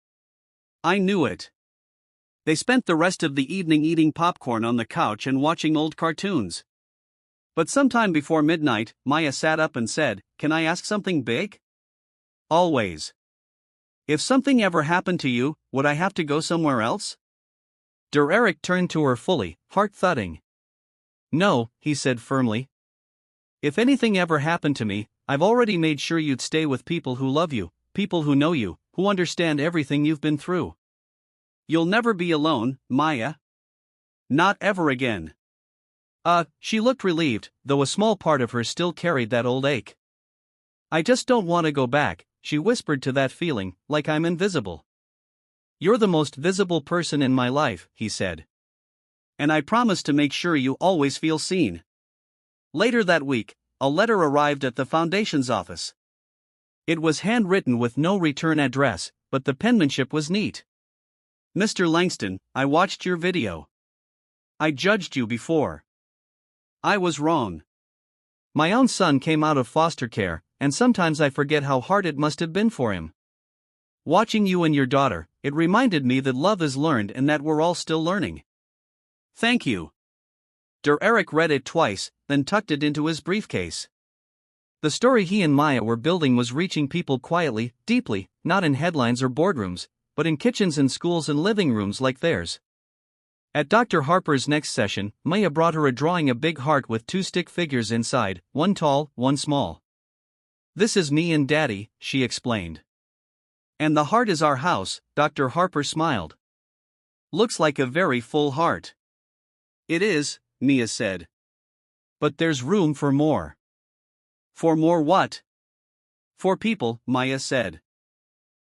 S1: I knew it. They spent the rest of the evening eating popcorn on the couch and watching old cartoons. But sometime before midnight, Maya sat up and said, Can I ask something big? Always. If something ever happened to you, would I have to go somewhere else? Derek turned to her fully, heart thudding. No, he said firmly. If anything ever happened to me, I've already made sure you'd stay with people who love you, people who know you, who understand everything you've been through. You'll never be alone, Maya. Not ever again. She looked relieved, though a small part of her still carried that old ache. I just don't want to go back, she whispered to that feeling, like I'm invisible. You're the most visible person in my life, he said. And I promise to make sure you always feel seen. Later that week, a letter arrived at the foundation's office. It was handwritten with no return address, but the penmanship was neat. Mr. Langston, I watched your video. I judged you before. I was wrong. My own son came out of foster care, and sometimes I forget how hard it must have been for him. Watching you and your daughter, it reminded me that love is learned and that we're all still learning. Thank you. Derek read it twice, then tucked it into his briefcase. The story he and Maya were building was reaching people quietly, deeply, not in headlines or boardrooms, but in kitchens and schools and living rooms like theirs. At Dr. Harper's next session, Maya brought her a drawing, a big heart with 2 stick figures inside, one tall, one small. This is me and Daddy, she explained. And the heart is our house, Dr. Harper smiled. Looks like a very full heart. It is, Mia said. But there's room for more. For more what? For people, Maya said.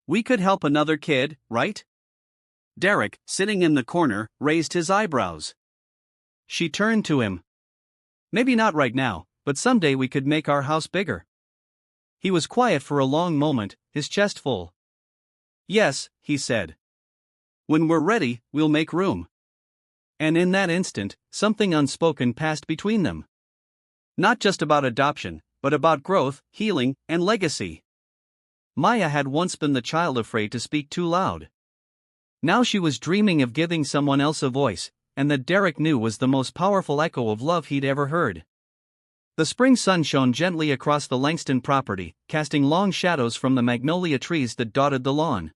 S1: We could help another kid, right? Derek, sitting in the corner, raised his eyebrows. She turned to him. Maybe not right now, but someday we could make our house bigger. He was quiet for a long moment, his chest full. Yes, he said. When we're ready, we'll make room. And in that instant, something unspoken passed between them. Not just about adoption, but about growth, healing, and legacy. Maya had once been the child afraid to speak too loud. Now she was dreaming of giving someone else a voice, and that Derek knew was the most powerful echo of love he'd ever heard. The spring sun shone gently across the Langston property, casting long shadows from the magnolia trees that dotted the lawn.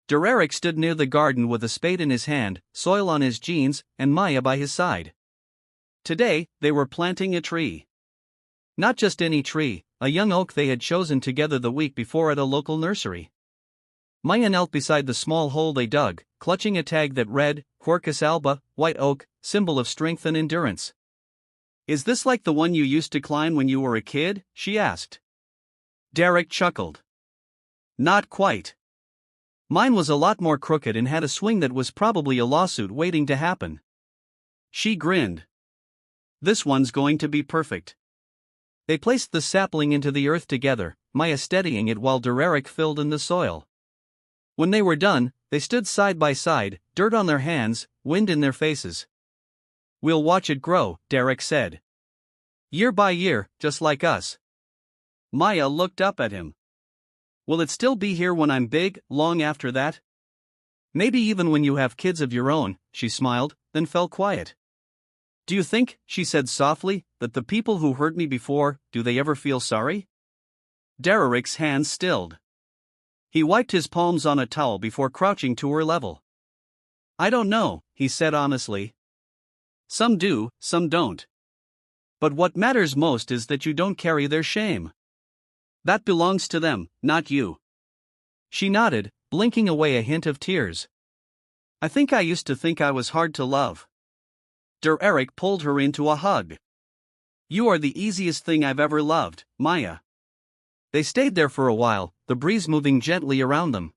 S1: Derek stood near the garden with a spade in his hand, soil on his jeans, and Maya by his side. Today, they were planting a tree. Not just any tree, a young oak they had chosen together the week before at a local nursery. Maya knelt beside the small hole they dug, clutching a tag that read, Quercus alba, white oak, symbol of strength and endurance. Is this like the one you used to climb when you were a kid? She asked. Derek chuckled. Not quite. Mine was a lot more crooked and had a swing that was probably a lawsuit waiting to happen. She grinned. This one's going to be perfect. They placed the sapling into the earth together, Maya steadying it while Derek filled in the soil. When they were done, they stood side by side, dirt on their hands, wind in their faces. We'll watch it grow, Derek said. Year by year, just like us. Maya looked up at him. Will it still be here when I'm big, long after that? Maybe even when you have kids of your own, she smiled, then fell quiet. Do you think, she said softly, that the people who hurt me before, do they ever feel sorry? Derek's hands stilled. He wiped his palms on a towel before crouching to her level. "I don't know," he said honestly. "Some do, some don't. But what matters most is that you don't carry their shame. That belongs to them, not you." She nodded, blinking away a hint of tears. "I think I used to think I was hard to love." Derek pulled her into a hug. "You are the easiest thing I've ever loved, Maya." They stayed there for a while, the breeze moving gently around them.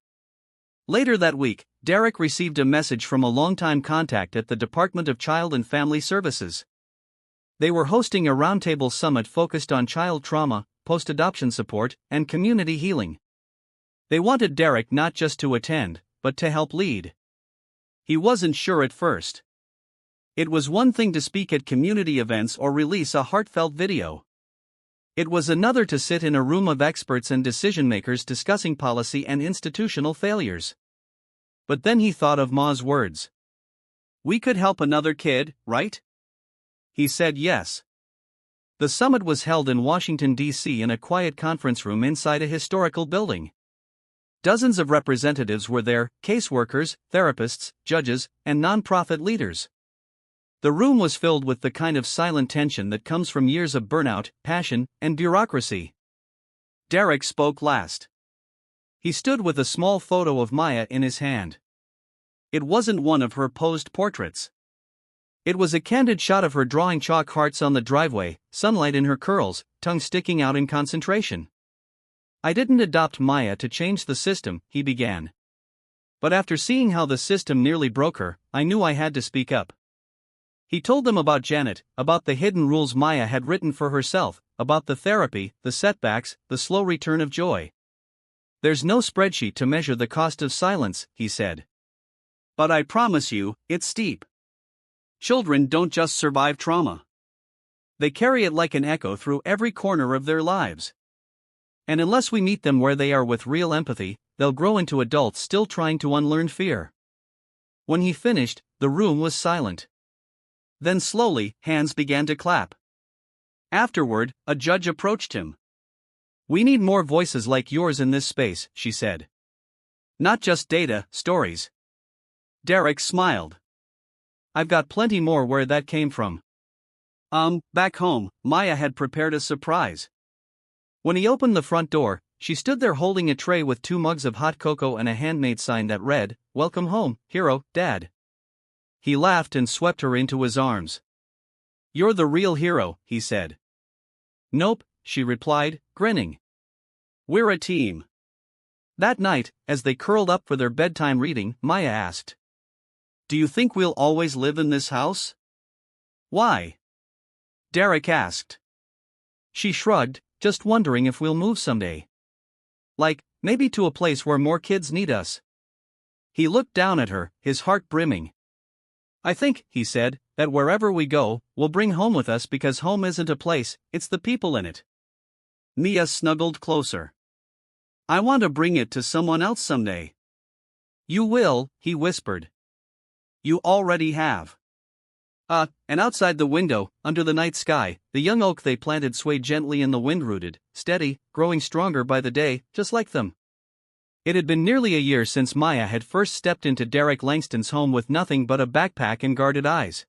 S1: Later that week, Derek received a message from a longtime contact at the Department of Child and Family Services. They were hosting a roundtable summit focused on child trauma, post-adoption support, and community healing. They wanted Derek not just to attend, but to help lead. He wasn't sure at first. It was one thing to speak at community events or release a heartfelt video. It was another to sit in a room of experts and decision-makers discussing policy and institutional failures. But then he thought of Ma's words. "We could help another kid, right?" He said yes. The summit was held in Washington, D.C. in a quiet conference room inside a historical building. Dozens of representatives were there, caseworkers, therapists, judges, and nonprofit leaders. The room was filled with the kind of silent tension that comes from years of burnout, passion, and bureaucracy. Derek spoke last. He stood with a small photo of Maya in his hand. It wasn't one of her posed portraits. It was a candid shot of her drawing chalk hearts on the driveway, sunlight in her curls, tongue sticking out in concentration. "I didn't adopt Maya to change the system," he began. "But after seeing how the system nearly broke her, I knew I had to speak up." He told them about Janet, about the hidden rules Maya had written for herself, about the therapy, the setbacks, the slow return of joy. "There's no spreadsheet to measure the cost of silence," he said. "But I promise you, it's steep. Children don't just survive trauma. They carry it like an echo through every corner of their lives. And unless we meet them where they are with real empathy, they'll grow into adults still trying to unlearn fear." When he finished, the room was silent. Then slowly, hands began to clap. Afterward, a judge approached him. "We need more voices like yours in this space," she said. "Not just data, stories." Derek smiled. "I've got plenty more where that came from." Back home, Maya had prepared a surprise. When he opened the front door, she stood there holding a tray with 2 mugs of hot cocoa and a handmade sign that read, "Welcome home, hero, Dad." He laughed and swept her into his arms. "You're the real hero," he said. "Nope," she replied, grinning. "We're a team." That night, as they curled up for their bedtime reading, Maya asked, "Do you think we'll always live in this house?" "Why?" Derek asked. She shrugged, "Just wondering if we'll move someday. Like, maybe to a place where more kids need us." He looked down at her, his heart brimming. "I think," he said, "that wherever we go, we'll bring home with us because home isn't a place, it's the people in it." Mia snuggled closer. "I want to bring it to someone else someday." "You will," he whispered. "You already have." And outside the window, under the night sky, the young oak they planted swayed gently in the wind, rooted, steady, growing stronger by the day, just like them. It had been nearly a year since Maya had first stepped into Derek Langston's home with nothing but a backpack and guarded eyes.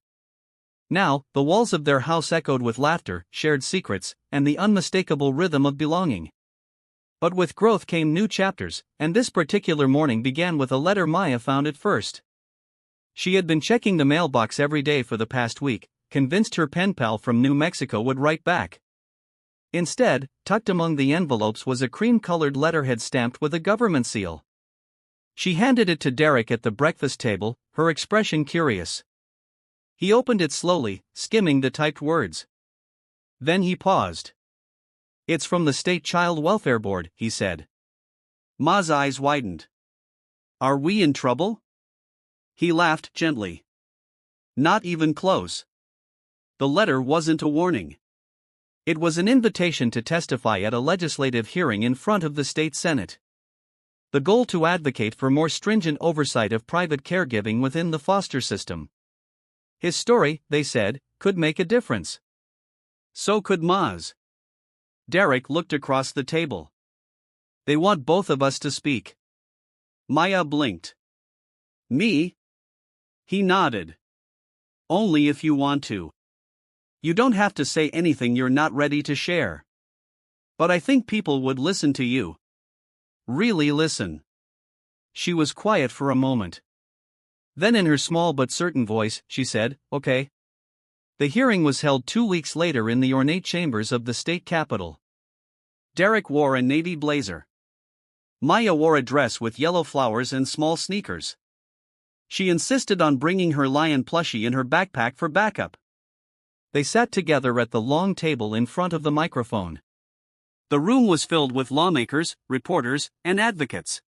S1: Now, the walls of their house echoed with laughter, shared secrets, and the unmistakable rhythm of belonging. But with growth came new chapters, and this particular morning began with a letter Maya found at first. She had been checking the mailbox every day for the past week, convinced her pen pal from New Mexico would write back. Instead, tucked among the envelopes was a cream-colored letterhead stamped with a government seal. She handed it to Derek at the breakfast table, her expression curious. He opened it slowly, skimming the typed words. Then he paused. "It's from the State Child Welfare Board," he said. Ma's eyes widened. "Are we in trouble?" He laughed gently. "Not even close." The letter wasn't a warning. It was an invitation to testify at a legislative hearing in front of the state Senate. The goal to advocate for more stringent oversight of private caregiving within the foster system. His story, they said, could make a difference. So could Ma's. Derek looked across the table. They want both of us to speak. Maya blinked. Me? He nodded. Only if you want to. You don't have to say anything you're not ready to share. But I think people would listen to you. Really listen. She was quiet for a moment. Then in her small but certain voice, she said, "Okay." The hearing was held 2 weeks later in the ornate chambers of the state capitol. Derek wore a navy blazer. Maya wore a dress with yellow flowers and small sneakers. She insisted on bringing her lion plushie in her backpack for backup. They sat together at the long table in front of the microphone. The room was filled with lawmakers, reporters, and advocates.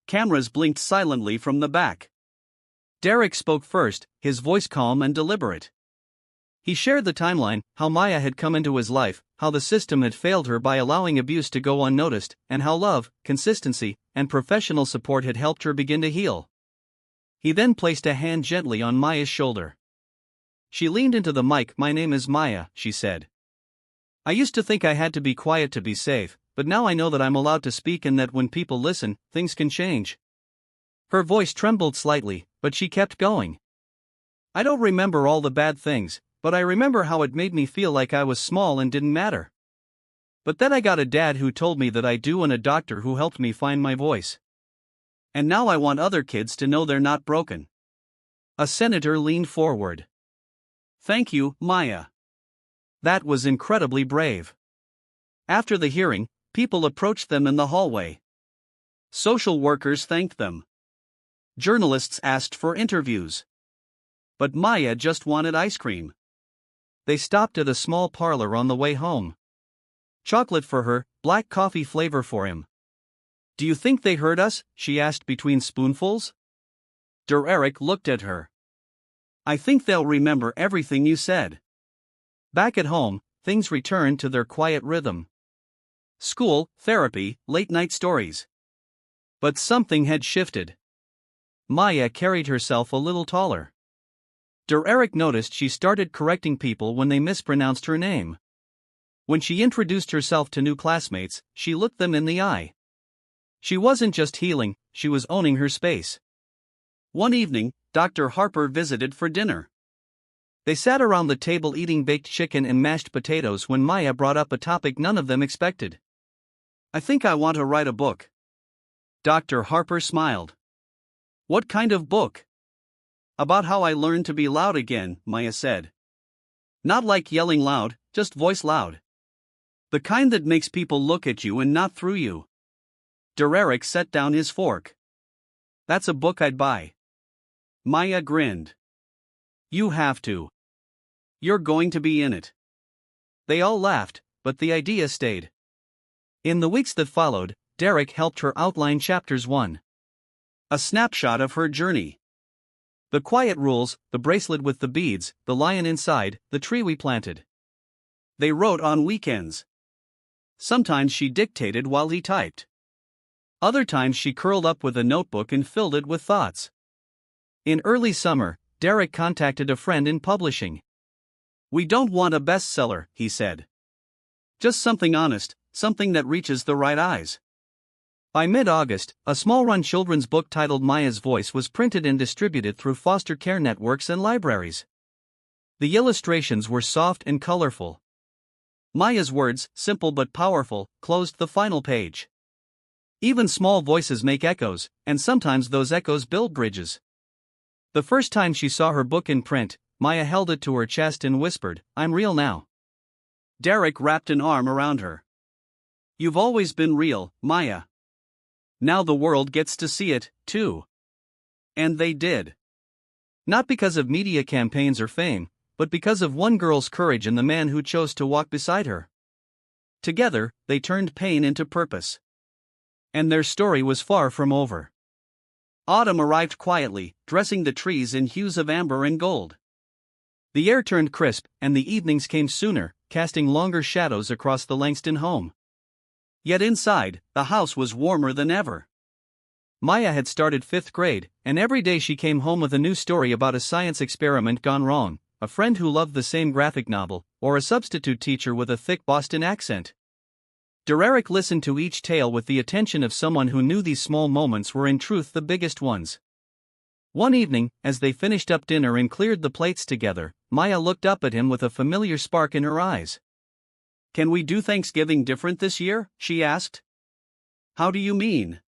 S1: Cameras blinked silently from the back. Derek spoke first, his voice calm and deliberate. He shared the timeline, how Maya had come into his life, how the system had failed her by allowing abuse to go unnoticed, and how love, consistency, and professional support had helped her begin to heal. He then placed a hand gently on Maya's shoulder. She leaned into the mic. "My name is Maya," she said. "I used to think I had to be quiet to be safe, but now I know that I'm allowed to speak and that when people listen, things can change." Her voice trembled slightly, but she kept going. "I don't remember all the bad things, but I remember how it made me feel like I was small and didn't matter. But then I got a dad who told me that I do and a doctor who helped me find my voice. And now I want other kids to know they're not broken." A senator leaned forward. "Thank you, Maya. That was incredibly brave." After the hearing, people approached them in the hallway. Social workers thanked them. Journalists asked for interviews. But Maya just wanted ice cream. They stopped at a small parlor on the way home. "Chocolate for her, black coffee flavor for him." "Do you think they heard us?" she asked between spoonfuls. Derek looked at her. "I think they'll remember everything you said." Back at home, things returned to their quiet rhythm. School, therapy, late-night stories. But something had shifted. Maya carried herself a little taller. Derek noticed she started correcting people when they mispronounced her name. When she introduced herself to new classmates, she looked them in the eye. She wasn't just healing, she was owning her space. One evening, Dr. Harper visited for dinner. They sat around the table eating baked chicken and mashed potatoes when Maya brought up a topic none of them expected. "I think I want to write a book." Dr. Harper smiled. "What kind of book?" "About how I learned to be loud again," Maya said. "Not like yelling loud, just voice loud. The kind that makes people look at you and not through you." Derek set down his fork. "That's a book I'd buy." Maya grinned. "You have to. You're going to be in it." They all laughed, but the idea stayed. In the weeks that followed, Derek helped her outline chapters 1. A snapshot of her journey. The quiet rules, the bracelet with the beads, the lion inside, the tree we planted. They wrote on weekends. Sometimes she dictated while he typed. Other times she curled up with a notebook and filled it with thoughts. In early summer, Derek contacted a friend in publishing. "We don't want a bestseller," he said. "Just something honest, something that reaches the right eyes." By mid-August, a small-run children's book titled Maya's Voice was printed and distributed through foster care networks and libraries. The illustrations were soft and colorful. Maya's words, simple but powerful, closed the final page. Even small voices make echoes, and sometimes those echoes build bridges. The first time she saw her book in print, Maya held it to her chest and whispered, "I'm real now." Derek wrapped an arm around her. "You've always been real, Maya. Now the world gets to see it, too." And they did. Not because of media campaigns or fame, but because of one girl's courage and the man who chose to walk beside her. Together, they turned pain into purpose. And their story was far from over. Autumn arrived quietly, dressing the trees in hues of amber and gold. The air turned crisp, and the evenings came sooner, casting longer shadows across the Langston home. Yet inside, the house was warmer than ever. Maya had started 5th grade, and every day she came home with a new story about a science experiment gone wrong, a friend who loved the same graphic novel, or a substitute teacher with a thick Boston accent. Derek listened to each tale with the attention of someone who knew these small moments were in truth the biggest ones. One evening, as they finished up dinner and cleared the plates together, Maya looked up at him with a familiar spark in her eyes. "Can we do Thanksgiving different this year?" she asked. "How do you mean?"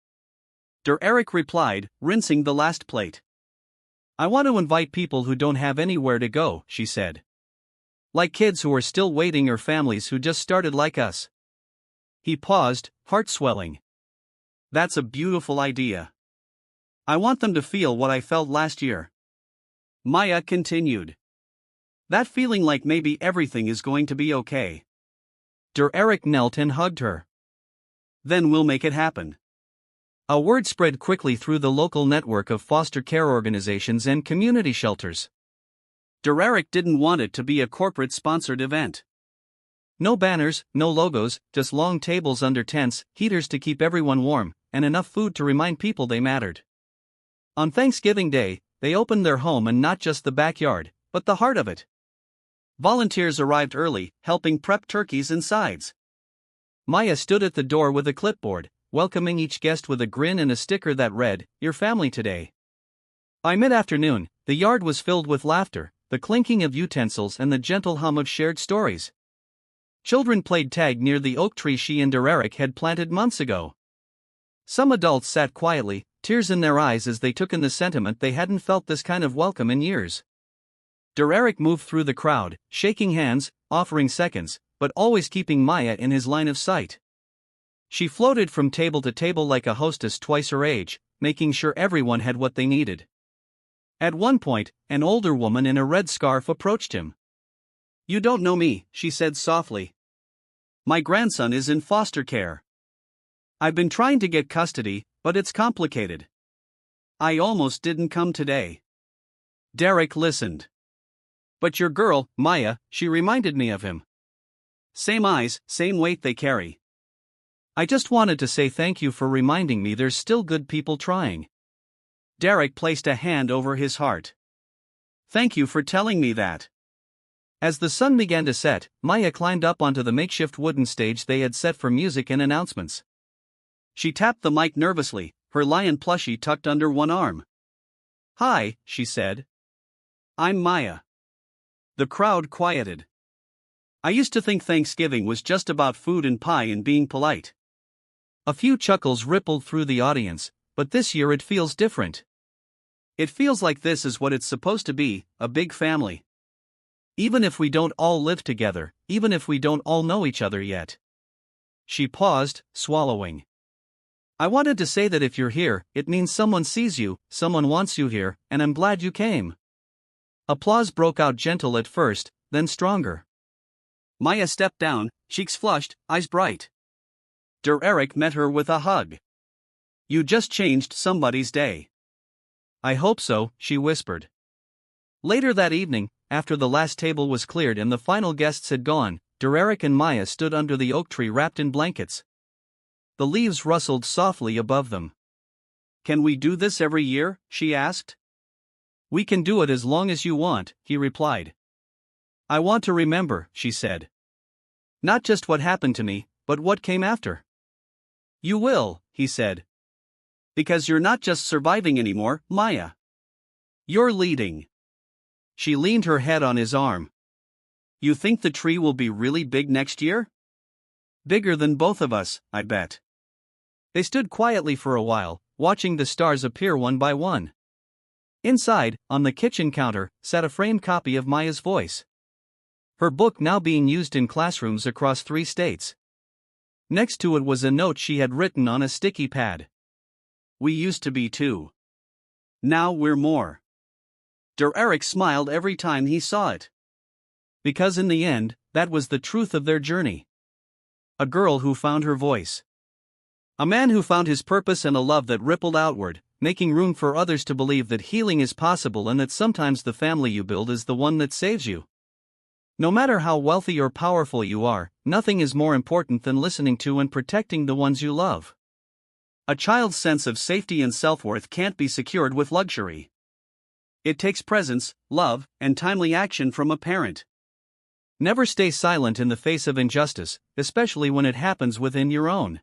S1: Derek replied, rinsing the last plate. "I want to invite people who don't have anywhere to go," she said. "Like kids who are still waiting or families who just started like us." He paused, heart swelling. "That's a beautiful idea. I want them to feel what I felt last year." Maya continued. "That feeling like maybe everything is going to be okay." Derek knelt and hugged her. "Then we'll make it happen." A word spread quickly through the local network of foster care organizations and community shelters. Derek didn't want it to be a corporate-sponsored event. No banners, no logos, just long tables under tents, heaters to keep everyone warm, and enough food to remind people they mattered. On Thanksgiving Day, they opened their home and not just the backyard, but the heart of it. Volunteers arrived early, helping prep turkeys and sides. Maya stood at the door with a clipboard, welcoming each guest with a grin and a sticker that read, "Your family today." By mid-afternoon, the yard was filled with laughter, the clinking of utensils and the gentle hum of shared stories. Children played tag near the oak tree she and Derek had planted months ago. Some adults sat quietly, tears in their eyes as they took in the sentiment they hadn't felt this kind of welcome in years. Derek moved through the crowd, shaking hands, offering seconds, but always keeping Maya in his line of sight. She floated from table to table like a hostess twice her age, making sure everyone had what they needed. At one point, an older woman in a red scarf approached him. "You don't know me," she said softly. "My grandson is in foster care. I've been trying to get custody, but it's complicated. I almost didn't come today." Derek listened. "But your girl, Maya, she reminded me of him. Same eyes, same weight they carry. I just wanted to say thank you for reminding me there's still good people trying." Derek placed a hand over his heart. "Thank you for telling me that." As the sun began to set, Maya climbed up onto the makeshift wooden stage they had set for music and announcements. She tapped the mic nervously, her lion plushie tucked under one arm. "Hi," she said. "I'm Maya." The crowd quieted. "I used to think Thanksgiving was just about food and pie and being polite." A few chuckles rippled through the audience, but this year it feels different. "It feels like this is what it's supposed to be, a big family. Even if we don't all live together, even if we don't all know each other yet." She paused, swallowing. "I wanted to say that if you're here, it means someone sees you, someone wants you here, and I'm glad you came." Applause broke out, gentle at first, then stronger. Maya stepped down, cheeks flushed, eyes bright. Derek met her with a hug. "You just changed somebody's day." "I hope so," she whispered. Later that evening, after the last table was cleared and the final guests had gone, Derek and Maya stood under the oak tree wrapped in blankets. The leaves rustled softly above them. "Can we do this every year?" she asked. "We can do it as long as you want," he replied. "I want to remember," she said. "Not just what happened to me, but what came after." "You will," he said. "Because you're not just surviving anymore, Maya. You're leading." She leaned her head on his arm. "You think the tree will be really big next year?" "Bigger than both of us, I bet." They stood quietly for a while, watching the stars appear one by one. Inside, on the kitchen counter, sat a framed copy of Maya's voice. Her book now being used in classrooms across 3 states. Next to it was a note she had written on a sticky pad. "We used to be 2. Now we're more." Derek smiled every time he saw it. Because in the end, that was the truth of their journey. A girl who found her voice. A man who found his purpose and a love that rippled outward, making room for others to believe that healing is possible and that sometimes the family you build is the one that saves you. No matter how wealthy or powerful you are, nothing is more important than listening to and protecting the ones you love. A child's sense of safety and self-worth can't be secured with luxury. It takes presence, love, and timely action from a parent. Never stay silent in the face of injustice, especially when it happens within your own